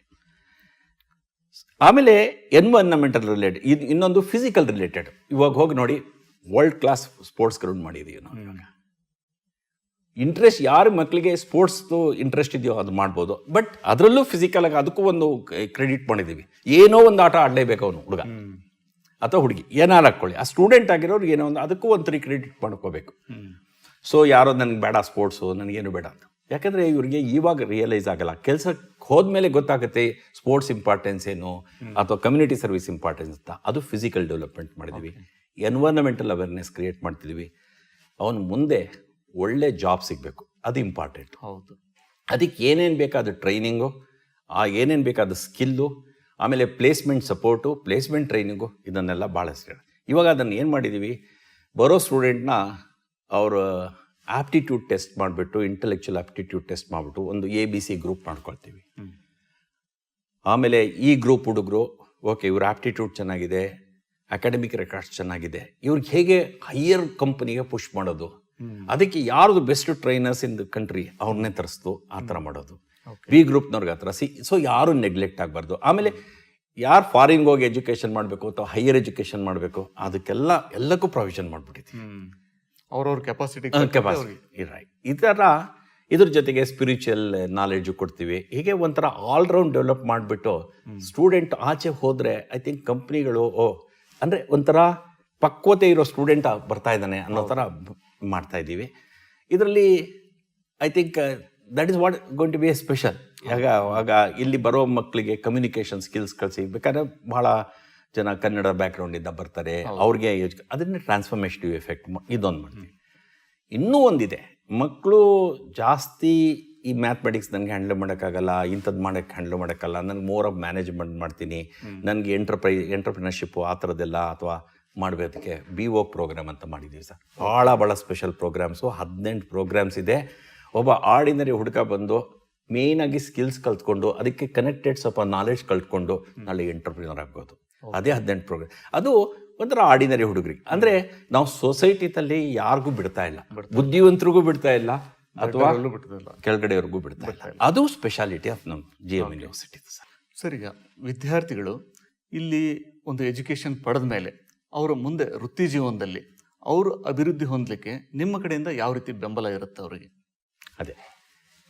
ಆಮೇಲೆ ಎನ್ವೈರನ್ಮೆಂಟಲ್ ರಿಲೇಟೆಡ್, ಇನ್ನೊಂದು ಫಿಸಿಕಲ್ ರಿಲೇಟೆಡ್. ಇವಾಗ ಹೋಗಿ ನೋಡಿ, ವರ್ಲ್ಡ್ ಕ್ಲಾಸ್ ಸ್ಪೋರ್ಟ್ಸ್ ಗ್ರೌಂಡ್ ಮಾಡಿದ್ದೀವಿ ನಾವು. ಇವಾಗ ಇಂಟ್ರೆಸ್ಟ್, ಯಾರು ಮಕ್ಕಳಿಗೆ ಸ್ಪೋರ್ಟ್ಸ್ದು ಇಂಟ್ರೆಸ್ಟ್ ಇದೆಯೋ ಅದು ಮಾಡ್ಬೋದು. ಬಟ್ ಅದರಲ್ಲೂ ಫಿಸಿಕಲ್ ಆಗಿ ಅದಕ್ಕೂ ಒಂದು ಕ್ರೆಡಿಟ್ ಮಾಡಿದ್ದೀವಿ. ಏನೋ ಒಂದು ಆಟ ಆಡಲೇಬೇಕು ಅವನು, ಹುಡುಗ ಅಥವಾ ಹುಡುಗಿ, ಏನಾರು ಹಾಕ್ಕೊಳ್ಳಿ. ಆ ಸ್ಟೂಡೆಂಟ್ ಆಗಿರೋರು ಏನೋ ಒಂದು ಅದಕ್ಕೂ ಒಂದು ಕ್ರೆಡಿಟ್ ಮಾಡ್ಕೋಬೇಕು. ಸೊ ಯಾರೋ ನನಗೆ ಬೇಡ ಸ್ಪೋರ್ಟ್ಸು, ನನಗೇನು ಬೇಡ ಅಂತ. ಯಾಕಂದರೆ ಇವ್ರಿಗೆ ಇವಾಗ ರಿಯಲೈಸ್ ಆಗಲ್ಲ. ಕೆಲಸಕ್ಕೆ ಹೋದ್ಮೇಲೆ ಗೊತ್ತಾಗುತ್ತೆ ಸ್ಪೋರ್ಟ್ಸ್ ಇಂಪಾರ್ಟೆನ್ಸ್ ಏನು ಅಥವಾ ಕಮ್ಯುನಿಟಿ ಸರ್ವಿಸ್ ಇಂಪಾರ್ಟೆನ್ಸ್ ಅಂತ. ಅದು ಫಿಸಿಕಲ್ ಡೆವಲಪ್ಮೆಂಟ್ ಮಾಡಿದ್ದೀವಿ. ಎನ್ವೈರನ್ಮೆಂಟಲ್ ಅವೇರ್ನೆಸ್ ಕ್ರಿಯೇಟ್ ಮಾಡ್ತಿದ್ದೀವಿ. ಅವನು ಮುಂದೆ ಒಳ್ಳೆ ಜಾಬ್ ಸಿಗಬೇಕು, ಅದು ಇಂಪಾರ್ಟೆಂಟ್. ಹೌದು. ಅದಕ್ಕೆ ಏನೇನು ಬೇಕಾದ ಟ್ರೈನಿಂಗು, ಏನೇನು ಬೇಕಾದ ಸ್ಕಿಲ್ಲು, ಆಮೇಲೆ ಪ್ಲೇಸ್ಮೆಂಟ್ ಸಪೋರ್ಟು, ಪ್ಲೇಸ್ಮೆಂಟ್ ಟ್ರೈನಿಂಗು, ಇದನ್ನೆಲ್ಲ ಭಾಳ ಸೇರಿ ಇವಾಗ ಅದನ್ನು ಏನು ಮಾಡಿದ್ದೀವಿ, ಬರೋ ಸ್ಟೂಡೆಂಟ್ನ ಅವ್ರ ಆಪ್ಟಿಟ್ಯೂಡ್ ಟೆಸ್ಟ್ ಮಾಡಿಬಿಟ್ಟು, ಇಂಟೆಲೆಕ್ಚುಯಲ್ ಆಪ್ಟಿಟ್ಯೂಡ್ ಟೆಸ್ಟ್ ಮಾಡಿಬಿಟ್ಟು ಒಂದು ABC ಗ್ರೂಪ್ ಮಾಡ್ಕೊಳ್ತೀವಿ. ಆಮೇಲೆ ಈ ಗ್ರೂಪ್ ಹುಡುಗರು, ಓಕೆ ಇವ್ರ ಆಪ್ಟಿಟ್ಯೂಡ್ ಚೆನ್ನಾಗಿದೆ, ಅಕಾಡೆಮಿಕ್ ರೆಕಾರ್ಡ್ಸ್ ಚೆನ್ನಾಗಿದೆ, ಇವ್ರಿಗೆ ಹೇಗೆ ಹೈಯರ್ ಕಂಪನಿಗೆ ಪುಷ್ ಮಾಡೋದು, ಅದಕ್ಕೆ ಯಾರ್ದು best trainers in the country ಅವ್ರನ್ನೇ ತರಿಸ್ತು, ಆ ಥರ ಮಾಡೋದು. B ಗ್ರೂಪ್ನವ್ರಿಗೆ ಆ ಥರ ಸೊ ಯಾರು ನೆಗ್ಲೆಕ್ಟ್ ಆಗಬಾರ್ದು. ಆಮೇಲೆ ಯಾರು ಫಾರಿನ್ಗೆ ಹೋಗಿ ಎಜುಕೇಷನ್ ಮಾಡಬೇಕು ಅಥವಾ ಹೈಯರ್ ಎಜುಕೇಷನ್ ಮಾಡಬೇಕು, ಎಲ್ಲಕ್ಕೂ ಪ್ರಾವಿಷನ್ ಮಾಡಿಬಿಟ್ಟಿದ್ವಿ. ಅವ್ರವ್ರ ಕೆಪಾಸಿಟಿ ರೈಟ್. ಈ ಥರ ಇದ್ರ ಜೊತೆಗೆ ಸ್ಪಿರಿಚುವಲ್ ನಾಲೆಡ್ಜು ಕೊಡ್ತೀವಿ. ಹೀಗೆ ಒಂಥರ ಆಲ್ರೌಂಡ್ ಡೆವಲಪ್ ಮಾಡಿಬಿಟ್ಟು ಸ್ಟೂಡೆಂಟ್ ಆಚೆ ಹೋದರೆ ಐ ಥಿಂಕ್ ಕಂಪ್ನಿಗಳು ಅಂದರೆ ಒಂಥರ ಪಕ್ವತೆ ಇರೋ ಸ್ಟೂಡೆಂಟ್ ಬರ್ತಾ ಇದ್ದಾನೆ ಅನ್ನೋ ಥರ ಮಾಡ್ತಾ ಇದ್ದೀವಿ. ಇದರಲ್ಲಿ I think that is what going to be a special. ಆಗ ಇಲ್ಲಿ ಬರೋ ಮಕ್ಕಳಿಗೆ ಕಮ್ಯುನಿಕೇಷನ್ ಸ್ಕಿಲ್ಸ್ ಕಲಿಸಿ, ಬೇಕಾದ್ರೆ ಭಾಳ ಜನ ಕನ್ನಡ ಬ್ಯಾಕ್ಗ್ರೌಂಡಿಂದ ಬರ್ತಾರೆ, ಅವ್ರಿಗೆ ಅದನ್ನೇ ಟ್ರಾನ್ಸ್ಫಾರ್ಮೇಟಿವ್ ಎಫೆಕ್ಟ್ ಇದೊಂದು ಮಾಡ್ತೀವಿ. ಇನ್ನೂ ಒಂದಿದೆ, ಮಕ್ಕಳು ಜಾಸ್ತಿ ಈ ಮ್ಯಾಥಮೆಟಿಕ್ಸ್ ನನಗೆ ಹ್ಯಾಂಡಲ್ ಮಾಡೋಕ್ಕಾಗಲ್ಲ, ಇಂಥದ್ದು ಹ್ಯಾಂಡಲ್ ಮಾಡೋಕ್ಕಲ್ಲ, ನನಗೆ ಮೋರ್ ಆಫ್ ಮ್ಯಾನೇಜ್ಮೆಂಟ್ ಮಾಡ್ತೀನಿ, ನನಗೆ ಎಂಟರ್ಪ್ರಿನರ್ಶಿಪ್ಪು ಆ ಥರದ್ದೆಲ್ಲ ಅಥವಾ ಮಾಡಬೇಕಕ್ಕೆ BO ಪ್ರೋಗ್ರಾಮ್ ಅಂತ ಮಾಡಿದ್ದೀವಿ ಸರ್. ಭಾಳ ಸ್ಪೆಷಲ್ ಪ್ರೋಗ್ರಾಮ್ಸು, 18 ಪ್ರೋಗ್ರಾಮ್ಸ್ ಇದೆ. ಒಬ್ಬ ಆರ್ಡಿನರಿ ಹುಡುಗ ಬಂದು ಮೇಯ್ನಾಗಿ ಸ್ಕಿಲ್ಸ್ ಕಲ್ತ್ಕೊಂಡು ಅದಕ್ಕೆ ಕನೆಕ್ಟೆಡ್ ಸ್ವಲ್ಪ ನಾಲೆಡ್ಜ್ ಕಲ್ತ್ಕೊಂಡು ನಾಳೆ ಎಂಟರ್ಪ್ರಿನರ್ ಆಗ್ಬೋದು. ಅದೇ 18 ಪ್ರೋಗ್ರಾಮ್. ಅದು ಒಂಥರ ಆರ್ಡಿನರಿ ಹುಡುಗರಿಗೆ. ಅಂದರೆ ನಾವು ಸೊಸೈಟಿನಲ್ಲಿ ಯಾರಿಗೂ ಬಿಡ್ತಾ ಇಲ್ಲ, ಬುದ್ಧಿವಂತರಿಗೂ ಬಿಡ್ತಾ ಇಲ್ಲ ಅಥವಾ ಕೆಳಗಡೆಯವ್ರಿಗೂ ಬಿಡ್ತಾ ಇಲ್ಲ. ಅದು ಸ್ಪೆಷಾಲಿಟಿ ಆಫ್ ನಮ್ಮ GM ಯೂನಿವರ್ಸಿಟಿ ಸರ್. ಸರ್, ಈಗ ವಿದ್ಯಾರ್ಥಿಗಳು ಇಲ್ಲಿ ಒಂದು ಎಜುಕೇಷನ್ ಪಡೆದ ಮೇಲೆ ಅವರ ಮುಂದೆ ವೃತ್ತಿ ಜೀವನದಲ್ಲಿ ಅವರು ಅಭಿವೃದ್ಧಿ ಹೊಂದಲಿಕ್ಕೆ ನಿಮ್ಮ ಕಡೆಯಿಂದ ಯಾವ ರೀತಿ ಬೆಂಬಲ ಇರುತ್ತೆ ಅವರಿಗೆ? ಅದೇ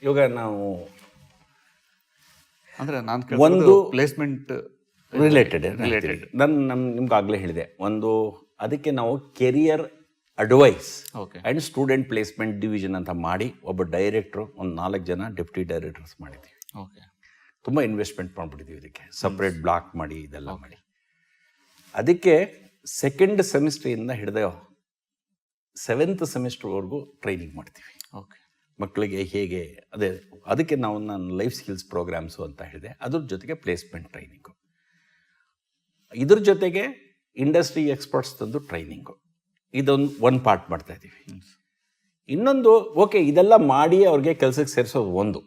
ಇವಾಗ ನಾವು ಅಂದರೆ ನಾನು ಒಂದು ಪ್ಲೇಸ್ಮೆಂಟ್ ರಿಲೇಟೆಡ್ ನಿಮ್ಗೆ ಆಗಲೇ ಹೇಳಿದೆ, ಒಂದು ಅದಕ್ಕೆ ನಾವು career advice and student placement division ಅಂತ ಮಾಡಿ ಒಬ್ಬ ಡೈರೆಕ್ಟ್ರು, ಒಂದು 4 ಜನ ಡೆಪ್ಟಿ ಡೈರೆಕ್ಟರ್ಸ್ ಮಾಡಿದ್ದೀವಿ. ಓಕೆ. ತುಂಬ ಇನ್ವೆಸ್ಟ್ಮೆಂಟ್ ಮಾಡಿಬಿಟ್ಟಿದ್ದೀವಿ ಇದಕ್ಕೆ, ಸಪ್ರೇಟ್ ಬ್ಲಾಕ್ ಮಾಡಿ ಇದೆಲ್ಲ ಮಾಡಿ. ಅದಕ್ಕೆ 2nd ಸೆಮಿಸ್ಟ್ರಿಂದ ಹಿಡಿದ 7th ಸೆಮಿಸ್ಟರ್ವರೆಗೂ ಟ್ರೈನಿಂಗ್ ಮಾಡ್ತೀವಿ. ಓಕೆ. ಮಕ್ಕಳಿಗೆ ಹೇಗೆ ಅದಕ್ಕೆ ನಾನು ಲೈಫ್ ಸ್ಕಿಲ್ಸ್ ಪ್ರೋಗ್ರಾಮ್ಸು ಅಂತ ಹೇಳಿದೆ. ಅದ್ರ ಜೊತೆಗೆ ಪ್ಲೇಸ್ಮೆಂಟ್ ಟ್ರೈನಿಂಗು, ಇದ್ರ ಜೊತೆಗೆ ಇಂಡಸ್ಟ್ರಿ ಎಕ್ಸ್ಪರ್ಟ್ಸ್ ತಂದು ಟ್ರೈನಿಂಗು, ಒಂದು ಪಾರ್ಟ್ ಮಾಡ್ತಾ ಇದ್ದೀವಿ. ಇನ್ನೊಂದು ಓಕೆ ಇದೆಲ್ಲ ಮಾಡಿ ಅವ್ರಿಗೆ ಕೆಲಸಕ್ಕೆ ಸೇರಿಸೋದು ಒಂದು,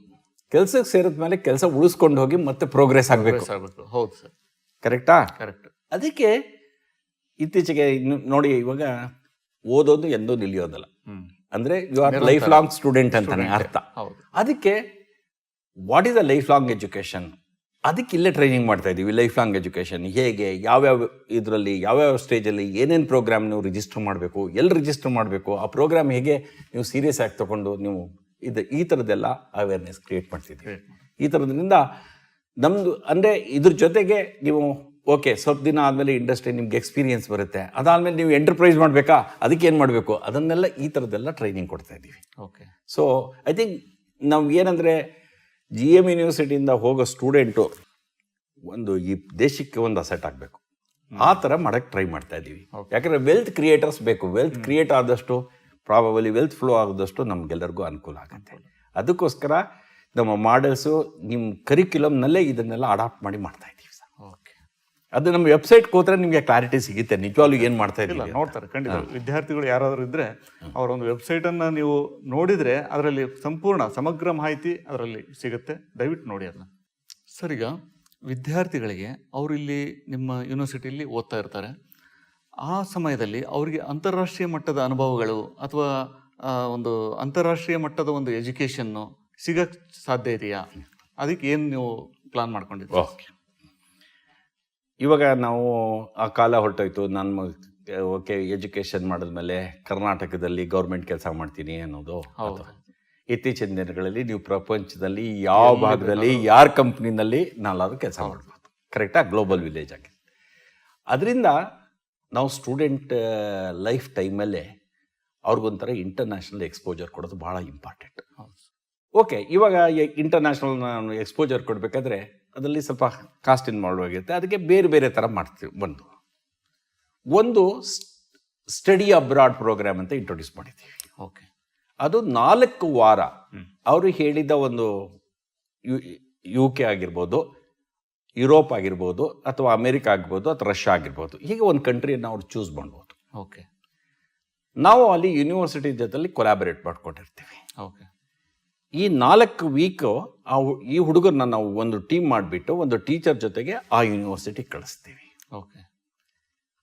ಕೆಲಸಕ್ಕೆ ಸೇರಿದ ಮೇಲೆ ಕೆಲಸ ಉಳಿಸ್ಕೊಂಡು ಹೋಗಿ ಮತ್ತೆ ಪ್ರೋಗ್ರೆಸ್ ಆಗಬೇಕು. ಹೌದು ಸರ್, ಕರೆಕ್ಟಾ? ಕರೆಕ್ಟ್. ಅದಕ್ಕೆ ಇತ್ತೀಚೆಗೆ ನೋಡಿ, ಇವಾಗ ಓದೋದು ಎಂದೂ ನಿಲ್ಲಿಯೋದಲ್ಲ. ಅಂದರೆ you are life long student ಅಂತಾನೆ ಅರ್ಥ. ಅದಕ್ಕೆ what is a life long education, ಅದಕ್ಕೆ ಇಲ್ಲೇ ಟ್ರೈನಿಂಗ್ ಮಾಡ್ತಾ ಇದ್ದೀವಿ. ಲೈಫ್ ಲಾಂಗ್ ಎಜುಕೇಷನ್ ಹೇಗೆ, ಯಾವ್ಯಾವ ಇದರಲ್ಲಿ ಯಾವ್ಯಾವ ಸ್ಟೇಜಲ್ಲಿ ಏನೇನು ಪ್ರೋಗ್ರಾಮ್ ನೀವು ರಿಜಿಸ್ಟರ್ ಮಾಡಬೇಕು, ಎಲ್ಲಿ ರಿಜಿಸ್ಟರ್ ಮಾಡಬೇಕು, ಆ ಪ್ರೋಗ್ರಾಮ್ ಹೇಗೆ ನೀವು ಸೀರಿಯಸ್ ಆಗಿ ತೊಗೊಂಡು ನೀವು ಈ ಥರದ್ದೆಲ್ಲ ಅವೇರ್ನೆಸ್ ಕ್ರಿಯೇಟ್ ಮಾಡ್ತಿದ್ದೀವಿ. ಈ ಥರದ್ರಿಂದ ನಮ್ಮದು ಅಂದರೆ ಇದ್ರ ಜೊತೆಗೆ ನೀವು ಓಕೆ ಸ್ವಲ್ಪ ದಿನ ಆದಮೇಲೆ ಇಂಡಸ್ಟ್ರಿ ನಿಮ್ಗೆ ಎಕ್ಸ್ಪೀರಿಯನ್ಸ್ ಬರುತ್ತೆ, ಅದಾದಮೇಲೆ ನೀವು ಎಂಟರ್ಪ್ರೈಸ್ ಮಾಡಬೇಕಾ, ಅದಕ್ಕೆ ಏನು ಮಾಡಬೇಕು, ಅದನ್ನೆಲ್ಲ ಈ ಥರದ್ದೆಲ್ಲ ಟ್ರೈನಿಂಗ್ ಕೊಡ್ತಾ ಇದ್ದೀವಿ. ಓಕೆ. ಸೊ ಐ ಥಿಂಕ್ ನಾವು ಏನಂದರೆ GM ಯೂನಿವರ್ಸಿಟಿಯಿಂದ ಹೋಗೋ ಸ್ಟೂಡೆಂಟು ಒಂದು ಈ ದೇಶಕ್ಕೆ ಒಂದು ಅಸೆಟ್ ಆಗಬೇಕು, ಆ ಥರ ಮಾಡೋಕ್ಕೆ ಟ್ರೈ ಮಾಡ್ತಾ ಇದ್ದೀವಿ. ಯಾಕಂದರೆ ವೆಲ್ತ್ ಕ್ರಿಯೇಟರ್ಸ್ ಬೇಕು. ವೆಲ್ತ್ ಕ್ರಿಯೇಟ್ ಆದಷ್ಟು ಪ್ರಾಬಬಲಿ ವೆಲ್ತ್ ಫ್ಲೋ ಆಗೋದಷ್ಟು ನಮಗೆಲ್ಲರಿಗೂ ಅನುಕೂಲ ಆಗುತ್ತೆ. ಅದಕ್ಕೋಸ್ಕರ ನಮ್ಮ ಮಾಡೆಲ್ಸು ನಿಮ್ಮ ಕರಿಕ್ಯುಲಮ್ನಲ್ಲೇ ಇದನ್ನೆಲ್ಲ ಅಡಾಪ್ಟ್ ಮಾಡಿ ಮಾಡ್ತಾ ಇದ್ದೀವಿ ಸರ್. ಓಕೆ, ಅದು ನಮ್ಮ ವೆಬ್ಸೈಟ್ಗೆ ಹೋದ್ರೆ ನಿಮಗೆ ಕ್ಲಾರಿಟಿ ಸಿಗುತ್ತೆ ನಿಜವಾಗ್ಲೂ ಏನು ಮಾಡ್ತಾ ಇಲ್ಲ ಇದ್ದೀವಿ. ನೋಡ್ತಾರೆ ಖಂಡಿತ. ವಿದ್ಯಾರ್ಥಿಗಳು ಯಾರಾದರೂ ಇದ್ರೆ ಅವರ ಒಂದು ವೆಬ್ಸೈಟನ್ನು ನೀವು ನೋಡಿದರೆ ಅದರಲ್ಲಿ ಸಂಪೂರ್ಣ ಸಮಗ್ರ ಮಾಹಿತಿ ಅದರಲ್ಲಿ ಸಿಗುತ್ತೆ. ದಯವಿಟ್ಟು ನೋಡಿ ಅದನ್ನ. ಸರ್, ಈಗ ವಿದ್ಯಾರ್ಥಿಗಳಿಗೆ ಅವರು ಇಲ್ಲಿ ನಿಮ್ಮ ಯೂನಿವರ್ಸಿಟಿಯಲ್ಲಿ ಓದ್ತಾ ಇರ್ತಾರೆ. ಆ ಸಮಯದಲ್ಲಿ ಅವರಿಗೆ ಅಂತಾರಾಷ್ಟ್ರೀಯ ಮಟ್ಟದ ಅನುಭವಗಳು ಅಥವಾ ಒಂದು ಅಂತಾರಾಷ್ಟ್ರೀಯ ಮಟ್ಟದ ಒಂದು ಎಜುಕೇಷನ್ನು ಸಿಗಕ್ಕೆ ಸಾಧ್ಯ ಇದೆಯಾ? ಅದಕ್ಕೆ ಏನು ನೀವು ಪ್ಲಾನ್ ಮಾಡ್ಕೊಂಡಿದ್ದೀರಿ? ಓಕೆ, ಇವಾಗ ನಾವು ಆ ಕಾಲ ಹೊರಟೋಯ್ತು. ನಾನು ಓಕೆ ಎಜುಕೇಷನ್ ಮಾಡಿದ್ಮೇಲೆ ಕರ್ನಾಟಕದಲ್ಲಿ ಗೌರ್ಮೆಂಟ್ ಕೆಲಸ ಮಾಡ್ತೀನಿ ಅನ್ನೋದು. ಹೌದು. ಇತ್ತೀಚಿನ ದಿನಗಳಲ್ಲಿ ನೀವು ಪ್ರಪಂಚದಲ್ಲಿ ಯಾವ ಭಾಗದಲ್ಲಿ ಯಾರ ಕಂಪ್ನಿನಲ್ಲಿ ನಾಲ್ಕಾದ್ರೂ ಕೆಲಸ ಮಾಡ್ಬೋದು. ಕರೆಕ್ಟಾ? ಗ್ಲೋಬಲ್ ವಿಲೇಜ್ ಆಗಿ. ಅದರಿಂದ ನಾವು ಸ್ಟೂಡೆಂಟ್ ಲೈಫ್ ಟೈಮಲ್ಲೇ ಅವ್ರಿಗೊಂಥರ ಇಂಟರ್ನ್ಯಾಷನಲ್ ಎಕ್ಸ್ಪೋಜರ್ ಕೊಡೋದು ಭಾಳ ಇಂಪಾರ್ಟೆಂಟ್. ಓಕೆ, ಇವಾಗ ಇಂಟರ್ನ್ಯಾಷನಲ್ ನಾನು ಎಕ್ಸ್ಪೋಜರ್ ಕೊಡಬೇಕಾದ್ರೆ ಅದರಲ್ಲಿ ಸ್ವಲ್ಪ ಕಾಸ್ಟ್ ಇನ್ವಾಲ್ವ್ ಆಗಿರುತ್ತೆ. ಅದಕ್ಕೆ ಬೇರೆ ಬೇರೆ ಥರ ಮಾಡ್ತೀವಿ. ಒಂದು ಸ್ಟಡಿ ಅಬ್ರಾಡ್ ಪ್ರೋಗ್ರಾಮ್ ಅಂತ ಇಂಟ್ರೊಡ್ಯೂಸ್ ಮಾಡಿದ್ದೀವಿ. ಓಕೆ, ಅದು 4 ವಾರ ಅವರು ಹೇಳಿದ ಒಂದು UK ಆಗಿರ್ಬೋದು, ಯುರೋಪ್ ಆಗಿರ್ಬೋದು, ಅಥವಾ ಅಮೇರಿಕ ಆಗ್ಬೋದು, ಅಥವಾ ರಷ್ಯಾ ಆಗಿರ್ಬೋದು, ಹೀಗೆ ಒಂದು ಕಂಟ್ರಿಯನ್ನು ಅವ್ರು ಚೂಸ್ ಮಾಡ್ಬೋದು. ಓಕೆ, ನಾವು ಅಲ್ಲಿ ಯೂನಿವರ್ಸಿಟಿ ಜೊತೆಲಿ ಕೊಲಾಬರೇಟ್ ಮಾಡ್ಕೊಂಡಿರ್ತೀವಿ. ಓಕೆ, ಈ 4 ವೀಕು ಈ ಹುಡುಗರನ್ನ ನಾವು ಒಂದು ಟೀಮ್ ಮಾಡಿಬಿಟ್ಟು ಒಂದು ಟೀಚರ್ ಜೊತೆಗೆ ಆ ಯೂನಿವರ್ಸಿಟಿಗೆ ಕಳಿಸ್ತೀವಿ. ಓಕೆ,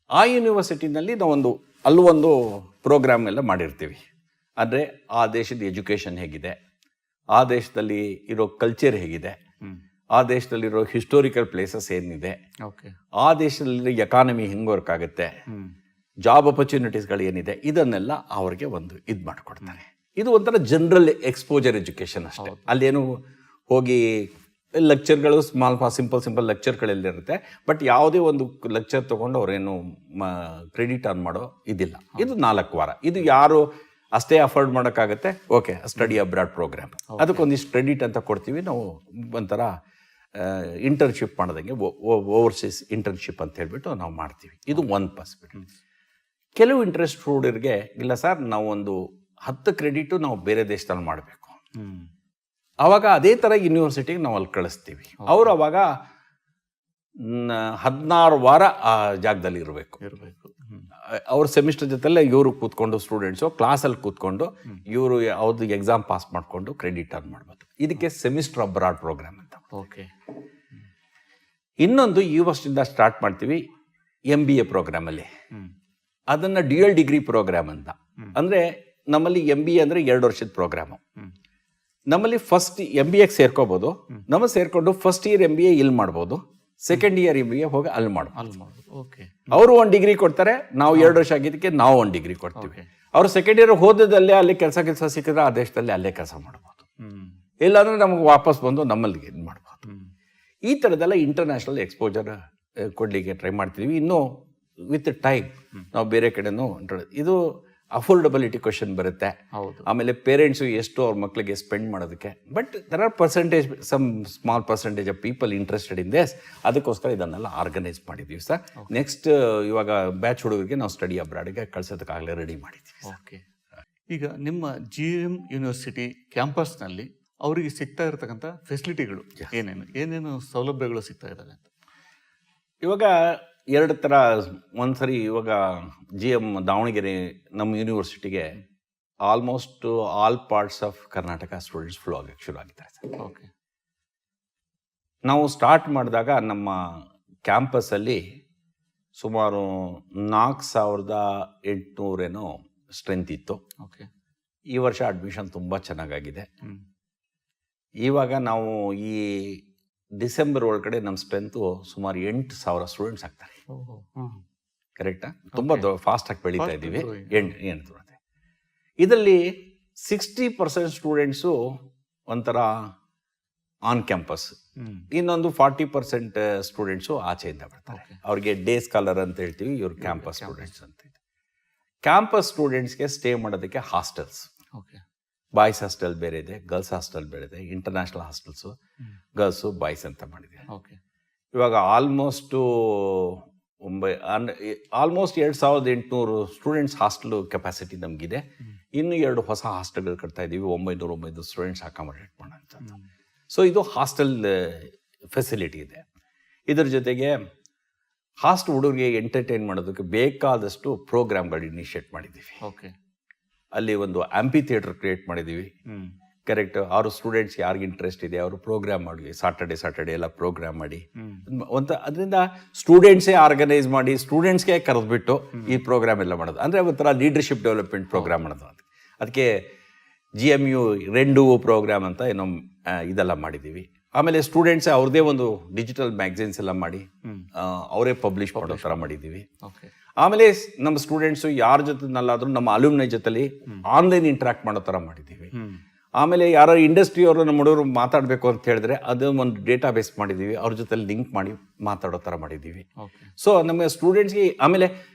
ಆ ಯೂನಿವರ್ಸಿಟಿನಲ್ಲಿ ನಾವೊಂದು ಅಲ್ಲೊಂದು ಪ್ರೋಗ್ರಾಮ್ ಎಲ್ಲ ಮಾಡಿರ್ತೀವಿ. ಅಂದರೆ ಆ ದೇಶದ ಎಜುಕೇಷನ್ ಹೇಗಿದೆ, ಆ ದೇಶದಲ್ಲಿ ಇರೋ ಕಲ್ಚರ್ ಹೇಗಿದೆ, ಆ ದೇಶದಲ್ಲಿರೋ ಹಿಸ್ಟೋರಿಕಲ್ ಪ್ಲೇಸಸ್ ಏನಿದೆ, ಓಕೆ, ಆ ದೇಶದಲ್ಲಿರೋ ಎಕಾನಮಿ ಹೆಂಗೆ ವರ್ಕ್ ಆಗುತ್ತೆ, ಜಾಬ್ ಅಪರ್ಚುನಿಟೀಸ್ಗಳು ಏನಿದೆ, ಇದನ್ನೆಲ್ಲ ಅವ್ರಿಗೆ ಒಂದು ಇದು ಮಾಡಿಕೊಡ್ತಾರೆ. ಇದು ಒಂಥರ ಜನರಲ್ ಎಕ್ಸ್ಪೋಜರ್ ಎಜುಕೇಷನ್ ಅಷ್ಟೇ. ಅಲ್ಲೇನು ಹೋಗಿ ಲೆಕ್ಚರ್ಗಳು ಸಿಂಪಲ್ ಲೆಕ್ಚರ್ಗಳೆಲ್ಲಿರುತ್ತೆ. ಬಟ್ ಯಾವುದೇ ಒಂದು ಲೆಕ್ಚರ್ ತೊಗೊಂಡು ಅವ್ರೇನು ಕ್ರೆಡಿಟ್ ಆನ್ ಮಾಡೋ ಇದಿಲ್ಲ. ಇದು 4 ವಾರ. ಇದು ಯಾರು ಅಷ್ಟೇ ಅಫೋರ್ಡ್ ಮಾಡೋಕ್ಕಾಗತ್ತೆ. ಓಕೆ, ಸ್ಟಡಿ ಅಬ್ರಾಡ್ ಪ್ರೋಗ್ರಾಮ್, ಅದಕ್ಕೊಂದಿಷ್ಟು ಕ್ರೆಡಿಟ್ ಅಂತ ಕೊಡ್ತೀವಿ ನಾವು. ಒಂಥರ ಇಂಟರ್ನ್ಶಿಪ್ ಮಾಡೋದಂಗೆ ಓವರ್ಸೀಸ್ ಇಂಟರ್ನ್ಶಿಪ್ ಅಂತ ಹೇಳ್ಬಿಟ್ಟು ನಾವು ಮಾಡ್ತೀವಿ. ಇದು ಒಂದು ಪಾಸಿಬಿಲಿಟಿ. ಕೆಲವು ಇಂಟ್ರೆಸ್ಟ್ ಹುಡುಗರಿಗೆ ಇಲ್ಲ ಸರ್, ನಾವು ಒಂದು 10 ಕ್ರೆಡಿಟು ನಾವು ಬೇರೆ ದೇಶದಲ್ಲಿ ಮಾಡಬೇಕು. ಆವಾಗ ಅದೇ ಥರ ಯೂನಿವರ್ಸಿಟಿಗೆ ನಾವು ಅಲ್ಲಿ ಕಳಿಸ್ತೀವಿ. ಅವರು ಅವಾಗ 16 ವಾರ ಆ ಜಾಗದಲ್ಲಿ ಇರಬೇಕು. ಅವ್ರ ಸೆಮಿಸ್ಟರ್ ಜೊತೆಲ್ಲ ಇವರು ಕೂತ್ಕೊಂಡು ಸ್ಟೂಡೆಂಟ್ಸು ಕ್ಲಾಸಲ್ಲಿ ಕೂತ್ಕೊಂಡು ಇವರು ಅವ್ರದ್ದು ಎಕ್ಸಾಮ್ ಪಾಸ್ ಮಾಡಿಕೊಂಡು ಕ್ರೆಡಿಟ್ ಅರ್ನ್ ಮಾಡ್ಬೋದು. ಇದಕ್ಕೆ ಸೆಮಿಸ್ಟರ್ ಅಬ್ರಾಡ್ ಪ್ರೋಗ್ರಾಮ್ ಅಂತ. ಓಕೆ, ಇನ್ನೊಂದು ಈ ವರ್ಷದಿಂದ ಸ್ಟಾರ್ಟ್ ಮಾಡ್ತೀವಿ MBA ಪ್ರೋಗ್ರಾಮಲ್ಲಿ. ಅದನ್ನು ಡ್ಯುಯಲ್ ಡಿಗ್ರಿ ಪ್ರೋಗ್ರಾಮ್ ಅಂತ. ಅಂದರೆ ನಮ್ಮಲ್ಲಿ MBA ಅಂದರೆ 2 ವರ್ಷದ ಪ್ರೋಗ್ರಾಮು. ನಮ್ಮಲ್ಲಿ ಫಸ್ಟ್ MBAಗೆ ಸೇರ್ಕೋಬೋದು. ನಮ್ಮ ಸೇರ್ಕೊಂಡು ಫಸ್ಟ್ ಇಯರ್ MBA ಇಲ್ಲಿ ಮಾಡ್ಬೋದು, ಸೆಕೆಂಡ್ ಇಯರ್ MBA ಹೋಗಿ ಅಲ್ಲಿ ಮಾಡ್ಬೋದು. ಓಕೆ, ಅವರು 1 ಡಿಗ್ರಿ ಕೊಡ್ತಾರೆ, ನಾವು 2 ವರ್ಷ ಆಗಿದ್ದಕ್ಕೆ ನಾವು 1 ಡಿಗ್ರಿ ಕೊಡ್ತೀವಿ. ಅವರು ಸೆಕೆಂಡ್ ಇಯರ್ ಹೋದಲ್ಲೇ ಅಲ್ಲಿ ಕೆಲಸ ಸಿಕ್ಕಿದ್ರೆ ಆ ದೇಶದಲ್ಲಿ ಅಲ್ಲೇ ಕೆಲಸ ಮಾಡ್ಬೋದು. ಇಲ್ಲಾಂದ್ರೆ ನಮಗೆ ವಾಪಸ್ ಬಂದು ನಮ್ಮಲ್ಲಿ ಇದು ಮಾಡ್ಬೋದು. ಈ ಥರದ್ದೆಲ್ಲ ಇಂಟರ್ನ್ಯಾಷನಲ್ ಎಕ್ಸ್ಪೋಜರ್ ಕೊಡಲಿಕ್ಕೆ ಟ್ರೈ ಮಾಡ್ತೀವಿ. ಇನ್ನೂ ವಿತ್ ಟೈಮ್ ನಾವು ಬೇರೆ ಕಡೆನೂ ಇದು ಅಫೋರ್ಡಬಿಲಿಟಿ ಕ್ವಶನ್ ಬರುತ್ತೆ. ಆಮೇಲೆ ಪೇರೆಂಟ್ಸು ಎಷ್ಟು ಅವ್ರ ಮಕ್ಕಳಿಗೆ ಸ್ಪೆಂಡ್ ಮಾಡೋದಕ್ಕೆ. But there are percentage, some small percentage of people interested in this. ಅದಕ್ಕೋಸ್ಕರ ಇದನ್ನೆಲ್ಲ ಆರ್ಗನೈಸ್ ಮಾಡಿದ್ದೀವಿ ಸರ್. ನೆಕ್ಸ್ಟ್ ಇವಾಗ ಬ್ಯಾಚ್ ಹುಡುಗರಿಗೆ ನಾವು ಸ್ಟಡಿ ಅಬ್ರಾಡ್ಗೆ ಕಳ್ಸೋದಕ್ಕಾಗಲೇ ರೆಡಿ ಮಾಡಿದ್ದೀವಿ. ಓಕೆ, ಈಗ ನಿಮ್ಮ GM ಯೂನಿವರ್ಸಿಟಿ ಕ್ಯಾಂಪಸ್ನಲ್ಲಿ ಅವರಿಗೆ ಸಿಗ್ತಾ ಇರತಕ್ಕಂಥ ಫೆಸಿಲಿಟಿಗಳು ಏನೇನು ಸೌಲಭ್ಯಗಳು ಸಿಗ್ತಾ ಇದ್ದಾವೆ ಅಂತ? ಇವಾಗ 2 ಥರ. ಒಂದ್ಸರಿ ಇವಾಗ GM ದಾವಣಗೆರೆ ನಮ್ಮ ಯೂನಿವರ್ಸಿಟಿಗೆ almost all parts of Karnataka students flow ಆಗಕ್ಕೆ ಶುರು ಆಗಿದ್ದಾರೆ ಸರ್. ಓಕೆ, ನಾವು ಸ್ಟಾರ್ಟ್ ಮಾಡಿದಾಗ ನಮ್ಮ ಕ್ಯಾಂಪಸ್ಸಲ್ಲಿ ಸುಮಾರು 4800 ಸ್ಟ್ರೆಂತ್ ಇತ್ತು. ಓಕೆ, ಈ ವರ್ಷ ಅಡ್ಮಿಷನ್ ತುಂಬ ಚೆನ್ನಾಗಾಗಿದೆ. ಇವಾಗ ನಾವು ಈ ಡಿಸೆಂಬರ್ ಒಳಗಡೆ ನಮ್ಮ ಸ್ಟ್ರೆಂತು ಸುಮಾರು 8,000 ಸ್ಟೂಡೆಂಟ್ಸ್ ಆಗ್ತಾರೆ. ಕರೆಕ್ಟಾ? ತುಂಬ ಫಾಸ್ಟಾಗಿ ಬೆಳೀತಾ ಇದ್ದೀವಿ. 8 ಇದರಲ್ಲಿ 60% ಸ್ಟೂಡೆಂಟ್ಸು ಒಂಥರ ಆನ್ ಕ್ಯಾಂಪಸ್, ಇನ್ನೊಂದು 40% ಸ್ಟೂಡೆಂಟ್ಸು ಆಚೆಯಿಂದ ಬರ್ತಾರೆ. ಅವ್ರಿಗೆ ಡೇ ಸ್ಕಾಲರ್ ಅಂತ ಹೇಳ್ತೀವಿ, ಇವ್ರು ಕ್ಯಾಂಪಸ್ ಸ್ಟೂಡೆಂಟ್ಸ್ ಅಂತ. ಕ್ಯಾಂಪಸ್ ಸ್ಟೂಡೆಂಟ್ಸ್ಗೆ ಸ್ಟೇ ಮಾಡೋದಕ್ಕೆ ಹಾಸ್ಟೆಲ್ಸ್, ಬಾಯ್ಸ್ ಹಾಸ್ಟೆಲ್ ಬೇರೆ ಇದೆ, ಗರ್ಲ್ಸ್ ಹಾಸ್ಟೆಲ್ ಬೇರೆ ಇದೆ, ಇಂಟರ್ನ್ಯಾಷನಲ್ ಹಾಸ್ಟೆಲ್ಸು, ಗರ್ಲ್ಸು ಬಾಯ್ಸ್ ಅಂತ ಮಾಡಿದೆ. ಓಕೆ, ಇವಾಗ almost almost 2800 students hostel capacity ನಮಗಿದೆ. ಇನ್ನು 2 ಹೊಸ ಹಾಸ್ಟೆಲ್ಗಳು ಕಟ್ತಾ ಇದ್ದೀವಿ, 900 ಸ್ಟೂಡೆಂಟ್ಸ್ ಅಕಾಮಡೇಟ್ ಮಾಡೋಂಥದ್ದು. ಸೊ ಇದು ಹಾಸ್ಟೆಲ್ ಫೆಸಿಲಿಟಿ ಇದೆ. ಇದ್ರ ಜೊತೆಗೆ ಹಾಸ್ಟೆಲ್ ಹುಡುಗರಿಗೆ ಎಂಟರ್ಟೈನ್ ಮಾಡೋದಕ್ಕೆ ಬೇಕಾದಷ್ಟು ಪ್ರೋಗ್ರಾಮ್ಗಳು ಇನಿಷಿಯೇಟ್ ಮಾಡಿದ್ದೀವಿ. ಓಕೆ. ಅಲ್ಲಿ ಒಂದು ಆಂಪಿ ಥಿಯೇಟರ್ ಕ್ರಿಯೇಟ್ ಮಾಡಿದ್ದೀವಿ. ಕರೆಕ್ಟ್. 6 ಸ್ಟೂಡೆಂಟ್ಸ್ ಯಾರಿಗೆ ಇಂಟ್ರೆಸ್ಟ್ ಇದೆ ಅವರು ಪ್ರೋಗ್ರಾಮ್ ಮಾಡಿ, ಸಾಟರ್ಡೆ ಎಲ್ಲ ಪ್ರೋಗ್ರಾಮ್ ಮಾಡಿ ಅದರಿಂದ ಸ್ಟೂಡೆಂಟ್ಸೇ ಆರ್ಗನೈಸ್ ಮಾಡಿ ಸ್ಟೂಡೆಂಟ್ಸ್ಗೆ ಕರೆದ್ಬಿಟ್ಟು ಈ ಪ್ರೋಗ್ರಾಮ್ ಎಲ್ಲ ಮಾಡೋದು. ಅಂದರೆ ಒಂಥರ ಲೀಡರ್ಶಿಪ್ ಡೆವಲಪ್ಮೆಂಟ್ ಪ್ರೋಗ್ರಾಮ್ ಮಾಡೋದು. ಅದಕ್ಕೆ GMU ರೆಂಡು ಪ್ರೋಗ್ರಾಮ್ ಅಂತ ಏನೋ ಇದೆಲ್ಲ ಮಾಡಿದ್ದೀವಿ. ಆಮೇಲೆ ಸ್ಟೂಡೆಂಟ್ಸೇ ಅವ್ರದ್ದೇ ಒಂದು ಡಿಜಿಟಲ್ ಮ್ಯಾಗಝಿನ್ಸ್ ಎಲ್ಲ ಮಾಡಿ ಅವರೇ ಪಬ್ಲಿಷ್ ಮಾಡೋ ಥರ ಮಾಡಿದ್ದೀವಿ. ಆಮೇಲೆ ನಮ್ಮ ಸ್ಟೂಡೆಂಟ್ಸು ಯಾರ ಜೊತೆನಲ್ಲಾದರೂ ನಮ್ಮ ಅಲ್ಯೂಮ್ನೈ ಜೊತೆಲಿ ಆನ್ಲೈನ್ ಇಂಟ್ರಾಕ್ಟ್ ಮಾಡೋ ಥರ ಮಾಡಿದ್ದೀವಿ. ಆಮೇಲೆ ಯಾರು ಇಂಡಸ್ಟ್ರಿಯವರು ನಮ್ಮ ಹುಡುಗರು ಮಾತಾಡಬೇಕು ಅಂತ ಹೇಳಿದ್ರೆ ಅದು ಒಂದು ಡೇಟಾ ಬೇಸ್ ಮಾಡಿದ್ದೀವಿ, ಅವ್ರ ಜೊತೆ ಲಿಂಕ್ ಮಾಡಿ ಮಾತಾಡೋ ಥರ ಮಾಡಿದ್ದೀವಿ. ಸೊ ನಮ್ಮ ಸ್ಟೂಡೆಂಟ್ಸ್ಗೆ ಆಮೇಲೆ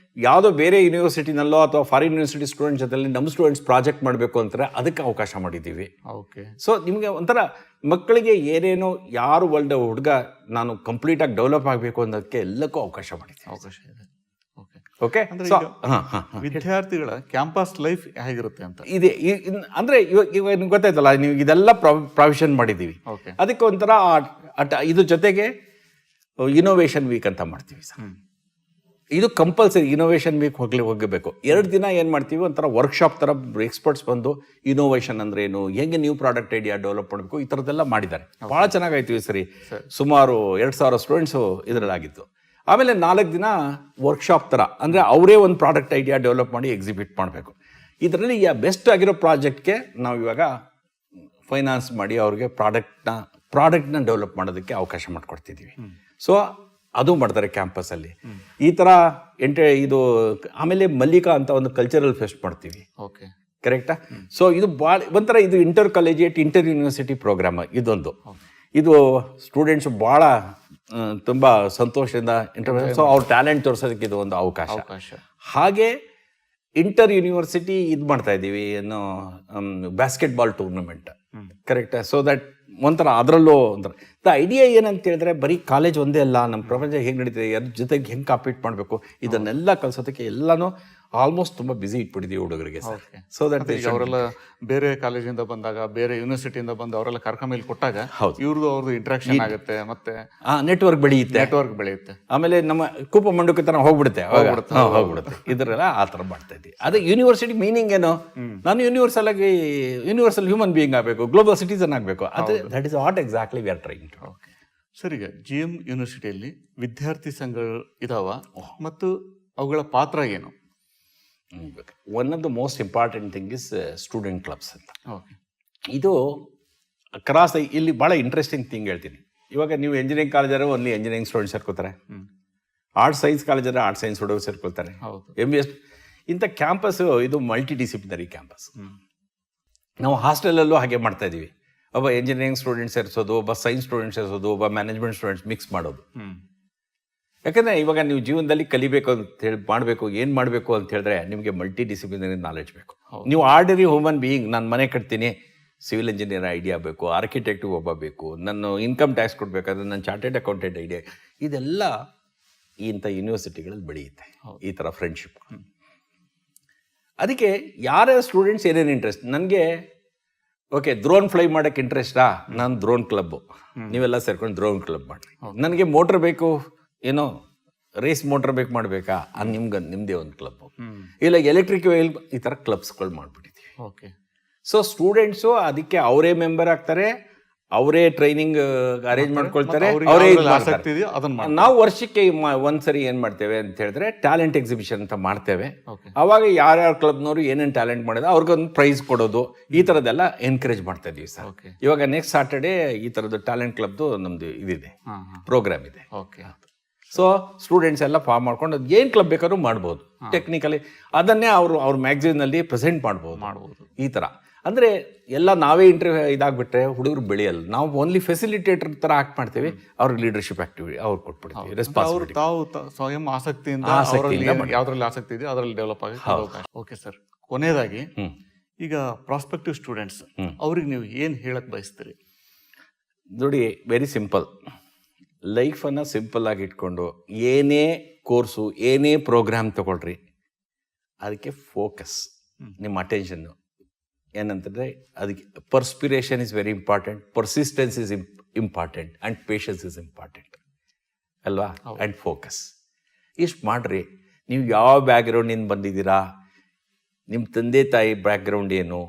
ಯಾವುದೋ ಬೇರೆ ಯೂನಿವರ್ಸಿಟಿನಲ್ಲೋ ಅಥವಾ ಫಾರಿನ್ ಯೂನಿವರ್ಸಿಟಿ ಸ್ಟೂಡೆಂಟ್ ಜೊತೆಲಿ ನಮ್ಮ ಸ್ಟೂಡೆಂಟ್ಸ್ ಪ್ರಾಜೆಕ್ಟ್ ಮಾಡಬೇಕು ಅಂತಾರೆ, ಅದಕ್ಕೆ ಅವಕಾಶ ಮಾಡಿದ್ದೀವಿ. ಓಕೆ. ಸೊ ನಿಮಗೆ ಒಂಥರ ಮಕ್ಕಳಿಗೆ ಏನೇನೋ ಯಾರು ವರ್ಲ್ಡ್ ಹುಡುಗ ನಾನು ಕಂಪ್ಲೀಟಾಗಿ ಡೆವಲಪ್ ಆಗಬೇಕು ಅನ್ನೋದಕ್ಕೆ ಎಲ್ಲಕ್ಕೂ ಅವಕಾಶ ಮಾಡಿದ್ದೀವಿ. ಅವಕಾಶ ಇದೆ. ಓಕೆ. ವಿದ್ಯಾರ್ಥಿಗಳ ಕ್ಯಾಂಪಸ್ ಲೈಫ್ ಹೇಗಿರುತ್ತೆ ಅಂತ ಇದೆ. ಅಂದ್ರೆ ಇವಾಗ ನಿಮ್ಗೆ ಗೊತ್ತಾಯ್ತಲ್ಲ, ನೀವು ಇದೆಲ್ಲ ಪ್ರಾವಿಷನ್ ಮಾಡಿದ್ದೀವಿ. ಅದಕ್ಕೆ ಒಂಥರ ಇದ್ರ ಜೊತೆಗೆ ಇನೋವೇಷನ್ ವೀಕ್ ಅಂತ ಮಾಡ್ತೀವಿ ಸರ್. ಇದು ಕಂಪಲ್ಸರಿ ಇನೋವೇಷನ್ ವೀಕ್ ಹೋಗಬೇಕು. 2 ದಿನ ಏನು ಮಾಡ್ತೀವಿ, ಒಂಥರ ವರ್ಕ್ಶಾಪ್ ಥರ ಎಕ್ಸ್ಪರ್ಟ್ಸ್ ಬಂದು ಇನೋವೇಷನ್ ಅಂದ್ರೆ ಏನು, ಹೆಂಗೆ ನ್ಯೂ ಪ್ರಾಡಕ್ಟ್ ಐಡಿಯಾ ಡೆವಲಪ್ ಮಾಡಬೇಕು, ಈ ಥರದ್ದೆಲ್ಲ ಮಾಡಿದ್ದಾರೆ. ಭಾಳ ಚೆನ್ನಾಗಾಯ್ತು ಈ ಸರಿ. ಸುಮಾರು 2000 ಸ್ಟೂಡೆಂಟ್ಸು ಇದರಲ್ಲಾಗಿತ್ತು. ಆಮೇಲೆ 4 ದಿನ ವರ್ಕ್ಶಾಪ್ ಥರ, ಅಂದರೆ ಅವರೇ ಒಂದು ಪ್ರಾಡಕ್ಟ್ ಐಡಿಯಾ ಡೆವಲಪ್ ಮಾಡಿ ಎಕ್ಸಿಬಿಟ್ ಮಾಡಬೇಕು. ಇದರಲ್ಲಿ ಬೆಸ್ಟ್ ಆಗಿರೋ ಪ್ರಾಜೆಕ್ಟ್ಗೆ ನಾವು ಇವಾಗ ಫೈನಾನ್ಸ್ ಮಾಡಿ ಅವ್ರಿಗೆ ಪ್ರಾಡಕ್ಟ್ನ ಡೆವಲಪ್ ಮಾಡೋದಕ್ಕೆ ಅವಕಾಶ ಮಾಡಿಕೊಡ್ತಿದ್ದೀವಿ. ಸೊ ಅದು ಮಾಡ್ತಾರೆ ಕ್ಯಾಂಪಸಲ್ಲಿ ಈ ಥರ ಇದು. ಆಮೇಲೆ ಮಲ್ಲಿಕಾ ಅಂತ ಒಂದು ಕಲ್ಚರಲ್ ಫೆಸ್ಟ್ ಮಾಡ್ತೀವಿ. ಓಕೆ. ಕರೆಕ್ಟಾ? ಸೊ ಇದು ಭಾಳ ಒಂಥರ ಇದು inter collegiate inter university program ಇದೊಂದು. ಇದು ಸ್ಟೂಡೆಂಟ್ಸ್ ಭಾಳ ತುಂಬ ಸಂತೋಷದಿಂದ ಸೊ ಅವ್ರ ಟ್ಯಾಲೆಂಟ್ ತೋರಿಸೋದಕ್ಕೆ ಇದು ಒಂದು ಅವಕಾಶ. ಹಾಗೆ ಇಂಟರ್ ಯೂನಿವರ್ಸಿಟಿ ಇದು ಮಾಡ್ತಾ ಇದ್ದೀವಿ, ಏನು ಬಾಸ್ಕೆಟ್ಬಾಲ್ ಟೂರ್ನಮೆಂಟ್. ಕರೆಕ್ಟಾ? ಸೊ ದಟ್ ಒಂಥರ ಅದರಲ್ಲೂ ಒಂಥರ ದ ಐಡಿಯಾ ಏನಂತ ಹೇಳಿದ್ರೆ, ಬರೀ ಕಾಲೇಜ್ ಒಂದೇ ಅಲ್ಲ, ನಮ್ಮ ಪ್ರಪಂಚ ಹೆಂಗೆ ನಡೀತಿದೆ, ಅದ್ರ ಜೊತೆಗೆ ಹೆಂಗೆ ಕಾಂಪೀಟ್ ಮಾಡಬೇಕು, ಇದನ್ನೆಲ್ಲ ಕಲಿಸೋದಕ್ಕೆ ಎಲ್ಲನೂ ಆಲ್ಮೋಸ್ಟ್ ತುಂಬ ಬಿಸಿ ಇಟ್ಬಿಟ್ಟಿದ್ದೀವಿ ಹುಡುಗರಿಗೆ. ಸೊ ದಟ್ ಅವರೆಲ್ಲ ಬೇರೆ ಕಾಲೇಜಿಂದ ಬಂದಾಗ, ಬೇರೆ ಯೂನಿವರ್ಸಿಟಿಯಿಂದ ಬಂದು ಅವರೆಲ್ಲ ಕರ್ಕೊಂಡ್ಮೇಲೆ ಕೊಟ್ಟಾಗ ಇವ್ರದ್ದು ಅವ್ರದ್ದು ಇಂಟ್ರಾಕ್ಷನ್ ಆಗುತ್ತೆ, ಮತ್ತೆ ನೆಟ್ವರ್ಕ್ ಬೆಳೆಯುತ್ತೆ. ಆಮೇಲೆ ನಮ್ಮ ಕೂಪ ಮಂಡುಕ ತರ ಹೋಗ್ಬಿಡುತ್ತೆ. ಇದರೆಲ್ಲ ಆ ಥರ ಮಾಡ್ತಾ ಇದ್ದೀವಿ. ಅದೇ ಯೂನಿವರ್ಸಿಟಿ ಮೀನಿಂಗ್ ಏನು, ನಾನು ಯೂನಿವರ್ಸಲ್ ಹ್ಯೂಮನ್ ಬೀಯಿಂಗ್ ಆಗಬೇಕು, ಗ್ಲೋಬಲ್ ಸಿಟಿಸನ್ ಆಗಬೇಕು. ಅದು that is what exactly we are trying to. Sir, ಈಗ GM ಯೂನಿವರ್ಸಿಟಿಯಲ್ಲಿ ವಿದ್ಯಾರ್ಥಿ ಸಂಘಗಳು ಇದಾವ ಮತ್ತು ಅವುಗಳ ಪಾತ್ರ ಏನು? One of the most important thing is student clubs ಅಂತ. ಇದು ಕ್ರಾಸ್ ಇಲ್ಲಿ ಭಾಳ ಇಂಟ್ರೆಸ್ಟಿಂಗ್ ಥಿಂಗ್ ಹೇಳ್ತೀನಿ. ಇವಾಗ ನೀವು ಎಂಜಿನಿಯರಿಂಗ್ ಕಾಲೇಜಾದ್ರೆ ಓನ್ಲಿ ಎಂಜಿನಿಯರಿಂಗ್ ಸ್ಟೂಡೆಂಟ್ ಸೇರ್ಕೋತಾರೆ, ಆರ್ಟ್ಸ್ ಸೈನ್ಸ್ ಕಾಲೇಜಾದ್ರೆ ಆರ್ಟ್ಸ್ ಸೈನ್ಸ್ ಹುಡುಗರು ಸೇರ್ಕೊಳ್ತಾರೆ, MBS. ಇಂಥ ಕ್ಯಾಂಪಸ್ ಇದು ಮಲ್ಟಿ ಡಿಸಿಪ್ಲಿನರಿ ಕ್ಯಾಂಪಸ್. ನಾವು ಹಾಸ್ಟೆಲಲ್ಲೂ ಹಾಗೆ ಮಾಡ್ತಾ ಇದ್ದೀವಿ. ಒಬ್ಬ ಎಂಜಿನಿಯರಿಂಗ್ ಸ್ಟೂಡೆಂಟ್ ಸೇರಿಸೋದು, ಒಬ್ಬ ಸೈನ್ಸ್ ಸ್ಟೂಡೆಂಟ್ ಸೇರಿಸೋದು, ಒಬ್ಬ ಮ್ಯಾನೇಜ್ಮೆಂಟ್ ಸ್ಟೂಡೆಂಟ್ಸ್ ಮಿಕ್ಸ್ ಮಾಡೋದು. ಯಾಕಂದರೆ ಇವಾಗ ನೀವು ಜೀವನದಲ್ಲಿ ಕಲಿಬೇಕು ಅಂತ ಹೇಳಿ ಮಾಡಬೇಕು, ಏನು ಮಾಡಬೇಕು ಅಂತ ಹೇಳಿದ್ರೆ ನಿಮಗೆ ಮಲ್ಟಿ ಡಿಸಿಪ್ಲಿನರಿ ನಾಲೆಡ್ಜ್ ಬೇಕು. ನೀವು ಆರ್ಡಿನರಿ ಹ್ಯೂಮನ್ ಬೀಯಿಂಗ್, ನಾನು ಮನೆ ಕಟ್ತೀನಿ, ಸಿವಿಲ್ ಇಂಜಿನಿಯರ್ ಐಡಿಯಾ ಬೇಕು, ಆರ್ಕಿಟೆಕ್ಟ್ ಒಬ್ಬ ಬೇಕು, ನಾನು ಇನ್ಕಮ್ ಟ್ಯಾಕ್ಸ್ ಕೊಡಬೇಕಾದ್ರೆ ನನ್ನ ಚಾರ್ಟೆಡ್ ಅಕೌಂಟೆಂಟ್ ಐಡಿಯಾ, ಇದೆಲ್ಲ ಇಂಥ ಯೂನಿವರ್ಸಿಟಿಗಳಲ್ಲಿ ಬೆಳೆಯುತ್ತೆ ಈ ಥರ ಫ್ರೆಂಡ್ಶಿಪ್. ಅದಕ್ಕೆ ಯಾರ್ಯಾರ ಸ್ಟೂಡೆಂಟ್ಸ್ ಏನೇನು ಇಂಟ್ರೆಸ್ಟ್, ನನಗೆ ಓಕೆ ಡ್ರೋನ್ ಫ್ಲೈ ಮಾಡೋಕ್ಕೆ ಇಂಟ್ರೆಸ್ಟಾ, ನಾನು ಡ್ರೋನ್ ಕ್ಲಬ್ಬು, ನೀವೆಲ್ಲ ಸೇರ್ಕೊಂಡು ಡ್ರೋನ್ ಕ್ಲಬ್ ಮಾಡಿ. ನನಗೆ ಮೋಟ್ರ್ ಬೇಕು, ಏನೋ ರೇಸ್ ಮೋಟ್ರ್ ಬೇಕು ಮಾಡಬೇಕಾ, ನಿಮ್ಮದೇ ಒಂದು ಕ್ಲಬ್ಬು. ಇಲ್ಲ ಎಲೆಕ್ಟ್ರಿಕ್ ವೆಹಿಕಲ್, ಈ ಥರ ಕ್ಲಬ್ಸ್ಗಳು ಮಾಡಿಬಿಟ್ಟಿದ್ದೀವಿ. ಓಕೆ. ಸೊ ಸ್ಟೂಡೆಂಟ್ಸು ಅದಕ್ಕೆ ಅವರೇ ಮೆಂಬರ್ ಆಗ್ತಾರೆ, ಅವರೇ ಟ್ರೈನಿಂಗ್ ಅರೇಂಜ್ ಮಾಡ್ಕೊಳ್ತಾರೆ, ಅವರೇ ನಾವು ವರ್ಷಕ್ಕೆ ಒಂದ್ಸರಿ ಏನು ಮಾಡ್ತೇವೆ ಅಂತ ಹೇಳಿದ್ರೆ ಟ್ಯಾಲೆಂಟ್ ಎಕ್ಸಿಬಿಷನ್ ಅಂತ ಮಾಡ್ತೇವೆ. ಅವಾಗ ಯಾರ್ಯಾರ ಕ್ಲಬ್ನವರು ಏನೇನು ಟ್ಯಾಲೆಂಟ್ ಮಾಡಿದ್ರೆ ಅವ್ರಿಗೊಂದು ಪ್ರೈಸ್ ಕೊಡೋದು, ಈ ಥರದ್ದೆಲ್ಲ ಎನ್ಕರೇಜ್ ಮಾಡ್ತಾ ಇದೀವಿ ಸರ್. ಇವಾಗ ನೆಕ್ಸ್ಟ್ ಸಾಟರ್ಡೇ ಈ ಥರದ್ದು ಟ್ಯಾಲೆಂಟ್ ಕ್ಲಬ್ದು ನಮ್ದು ಇದಿದೆ, ಪ್ರೋಗ್ರಾಮ್ ಇದೆ. ಸೊ ಸ್ಟೂಡೆಂಟ್ಸ್ ಎಲ್ಲ ಫಾರ್ಮ್ ಮಾಡ್ಕೊಂಡು ಅದು ಏನು ಕ್ಲಬ್ ಬೇಕಾದ್ರೂ ಮಾಡ್ಬೋದು. ಟೆಕ್ನಿಕಲಿ ಅದನ್ನೇ ಅವ್ರ ಮ್ಯಾಗಝೀನಲ್ಲಿ ಪ್ರೆಸೆಂಟ್ ಮಾಡ್ಬೋದು. ಈ ಥರ ಅಂದರೆ ಎಲ್ಲ ನಾವೇ ಇಂಟರ್ವ್ಯೂ ಇದಾಗ್ಬಿಟ್ರೆ ಹುಡುಗರು ಬೆಳೆಯಲ್ಲ. ನಾವು ಓನ್ಲಿ ಫೆಸಿಲಿಟೇಟರ್ ಥರ ಆಕ್ಟ್ ಮಾಡ್ತೀವಿ, ಅವ್ರಿಗೆ ಲೀಡರ್ಶಿಪ್ ಆಕ್ಟಿವಿಟಿ ಅವ್ರು ಕೊಟ್ಬಿಡ್ತೀವಿ. ರೆಸ್ಪಾನ್ಸಿಬಿಲಿಟಿ ತಾವು ಸ್ವಯಂ ಆಸಕ್ತಿಯಿಂದ ಯಾವ್ದ್ರಲ್ಲಿ ಆಸಕ್ತಿ ಇದೆ ಅದರಲ್ಲಿ ಡೆವಲಪ್ ಆಗಿ. ಓಕೆ ಸರ್, ಕೊನೆಯದಾಗಿ ಈಗ ಪ್ರಾಸ್ಪೆಕ್ಟಿವ್ ಸ್ಟೂಡೆಂಟ್ಸ್ ಅವ್ರಿಗೆ ನೀವು ಏನು ಹೇಳಕ್ ಬಯಸ್ತೀರಿ? ನೋಡಿ, ವೆರಿ ಸಿಂಪಲ್. ಲೈಫನ್ನು ಸಿಂಪಲ್ ಆಗಿ ಇಟ್ಕೊಂಡು ಏನೇ ಕೋರ್ಸು ಏನೇ ಪ್ರೋಗ್ರಾಮ್ ತಗೊಳ್ರಿ, ಅದಕ್ಕೆ ಫೋಕಸ್, ನಿಮ್ಮ ಅಟೆನ್ಷನ್ನು ಏನಂತಂದರೆ ಅದಕ್ಕೆ perspiration is very important, persistence is important and patience is important ಅಲ್ವಾ, ಆ್ಯಂಡ್ ಫೋಕಸ್. ಇಷ್ಟು ಮಾಡಿರಿ. ನೀವು ಯಾವ ಬ್ಯಾಕ್ಗ್ರೌಂಡಿಂದ ಬಂದಿದ್ದೀರಾ, ನಿಮ್ಮ ತಂದೆ ತಾಯಿ ಬ್ಯಾಕ್ಗ್ರೌಂಡ್ ಏನು,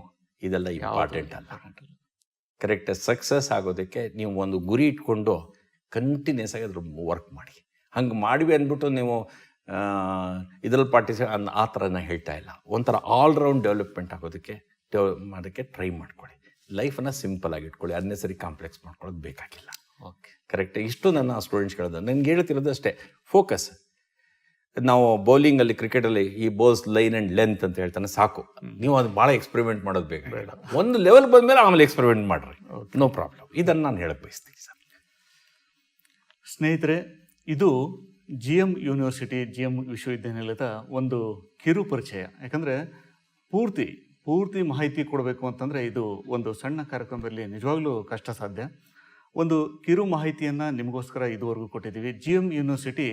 ಇದೆಲ್ಲ ಇಂಪಾರ್ಟೆಂಟ್ ಅಲ್ಲ. ಕರೆಕ್ಟಾಗಿ ಸಕ್ಸಸ್ ಆಗೋದಕ್ಕೆ ನೀವು ಒಂದು ಗುರಿ ಇಟ್ಕೊಂಡು ಕಂಟಿನ್ಯೂಸ್ ಆಗಿ ಅದ್ರ ವರ್ಕ್ ಮಾಡಿ. ಹಂಗೆ ಮಾಡಿವಿ ಅಂದ್ಬಿಟ್ಟು ನೀವು ಇದರಲ್ಲಿ ಪಾರ್ಟಿಸಿಪೇಟ್ ಆ ಥರ ನಾನು ಹೇಳ್ತಾ ಇಲ್ಲ. ಒಂಥರ ಆಲ್ರೌಂಡ್ ಡೆವಲಪ್ಮೆಂಟ್ ಆಗೋದಕ್ಕೆ ಮಾಡೋಕ್ಕೆ ಟ್ರೈ ಮಾಡ್ಕೊಳ್ಳಿ. ಲೈಫನ್ನು ಸಿಂಪಲ್ ಆಗಿ ಇಟ್ಕೊಳ್ಳಿ, ಅನ್ನೆಸರಿ ಕಾಂಪ್ಲೆಕ್ಸ್ ಮಾಡ್ಕೊಳ್ಳೋದು ಬೇಕಾಗಿಲ್ಲ. Okay, correct. ಇಷ್ಟು ನನ್ನ ಸ್ಟೂಡೆಂಟ್ಸ್ ಕೇಳೋದು. ನನಗೆ ಹೇಳ್ತಿರೋದು ಅಷ್ಟೇ, ಫೋಕಸ್. ನಾವು ಬೌಲಿಂಗಲ್ಲಿ ಕ್ರಿಕೆಟಲ್ಲಿ ಈ ಬಾಲ್ಸ್ ಲೈನ್ ಆ್ಯಂಡ್ ಲೆಂತ್ ಅಂತ ಹೇಳ್ತಾನೆ, ಸಾಕು. ನೀವು ಅದು ಭಾಳ ಎಕ್ಸ್ಪೆರಿಮೆಂಟ್ ಮಾಡೋದು ಬೇಡ. ಒಂದು ಲೆವೆಲ್ ಬಂದಮೇಲೆ ಆಮೇಲೆ ಎಕ್ಸ್ಪೆರಿಮೆಂಟ್ ಮಾಡಿರಿ, ನೋ ಪ್ರಾಬ್ಲಮ್. ಇದನ್ನು ನಾನು ಹೇಳಕ್ಕೆ ಬಯಸ್ತೀನಿ ಸರ್. ಸ್ನೇಹಿತರೆ, ಇದು GM ಯೂನಿವರ್ಸಿಟಿ, GM ವಿಶ್ವವಿದ್ಯಾನಿಲಯದ ಒಂದು ಕಿರು ಪರಿಚಯ. ಯಾಕಂದರೆ ಪೂರ್ತಿ ಮಾಹಿತಿ ಕೊಡಬೇಕು ಅಂತಂದರೆ ಇದು ಒಂದು ಸಣ್ಣ ಕಾರ್ಯಕ್ರಮದಲ್ಲಿ ನಿಜವಾಗ್ಲೂ ಕಷ್ಟ ಸಾಧ್ಯ. ಒಂದು ಕಿರು ಮಾಹಿತಿಯನ್ನು ನಿಮಗೋಸ್ಕರ ಇದುವರೆಗೂ ಕೊಟ್ಟಿದ್ದೀವಿ. GM ಯೂನಿವರ್ಸಿಟಿ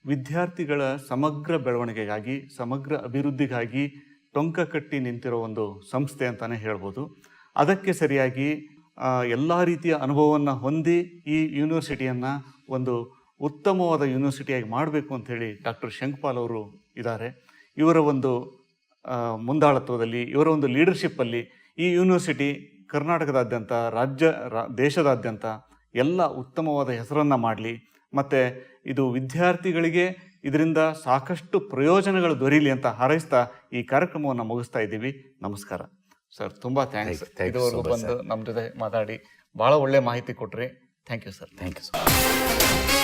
ವಿದ್ಯಾರ್ಥಿಗಳ ಸಮಗ್ರ ಬೆಳವಣಿಗೆಗಾಗಿ, ಸಮಗ್ರ ಅಭಿವೃದ್ಧಿಗಾಗಿ ಟೊಂಕ ಕಟ್ಟಿ ನಿಂತಿರೋ ಒಂದು ಸಂಸ್ಥೆ ಅಂತಲೇ ಹೇಳ್ಬೋದು. ಅದಕ್ಕೆ ಸರಿಯಾಗಿ ಎಲ್ಲ ರೀತಿಯ ಅನುಭವವನ್ನು ಹೊಂದಿ ಈ ಯೂನಿವರ್ಸಿಟಿಯನ್ನು ಒಂದು ಉತ್ತಮವಾದ ಯೂನಿವರ್ಸಿಟಿಯಾಗಿ ಮಾಡಬೇಕು ಅಂಥೇಳಿ ಡಾಕ್ಟರ್ ಶಂಕಪಾಲ್ ಅವರು ಇದ್ದಾರೆ. ಇವರ ಒಂದು ಮುಂದಾಳತ್ವದಲ್ಲಿ, ಇವರ ಒಂದು ಲೀಡರ್ಶಿಪ್ಪಲ್ಲಿ ಈ ಯೂನಿವರ್ಸಿಟಿ ಕರ್ನಾಟಕದಾದ್ಯಂತ, ದೇಶದಾದ್ಯಂತ ಎಲ್ಲ ಉತ್ತಮವಾದ ಹೆಸರನ್ನು ಮಾಡಲಿ. ಮತ್ತು ಇದು ವಿದ್ಯಾರ್ಥಿಗಳಿಗೆ ಇದರಿಂದ ಸಾಕಷ್ಟು ಪ್ರಯೋಜನಗಳು ದೊರೀಲಿ ಅಂತ ಹಾರೈಸ್ತಾ ಈ ಕಾರ್ಯಕ್ರಮವನ್ನು ಮುಗಿಸ್ತಾ ಇದ್ದೀವಿ. ನಮಸ್ಕಾರ ಸರ್, ತುಂಬ ಥ್ಯಾಂಕ್ಸ್. ಇದುವರೆಗೂ ಬಂದು ನಮ್ಮ ಜೊತೆ ಮಾತಾಡಿ ಭಾಳ ಒಳ್ಳೆ ಮಾಹಿತಿ ಕೊಟ್ರಿ. Thank you sir. Thank you sir.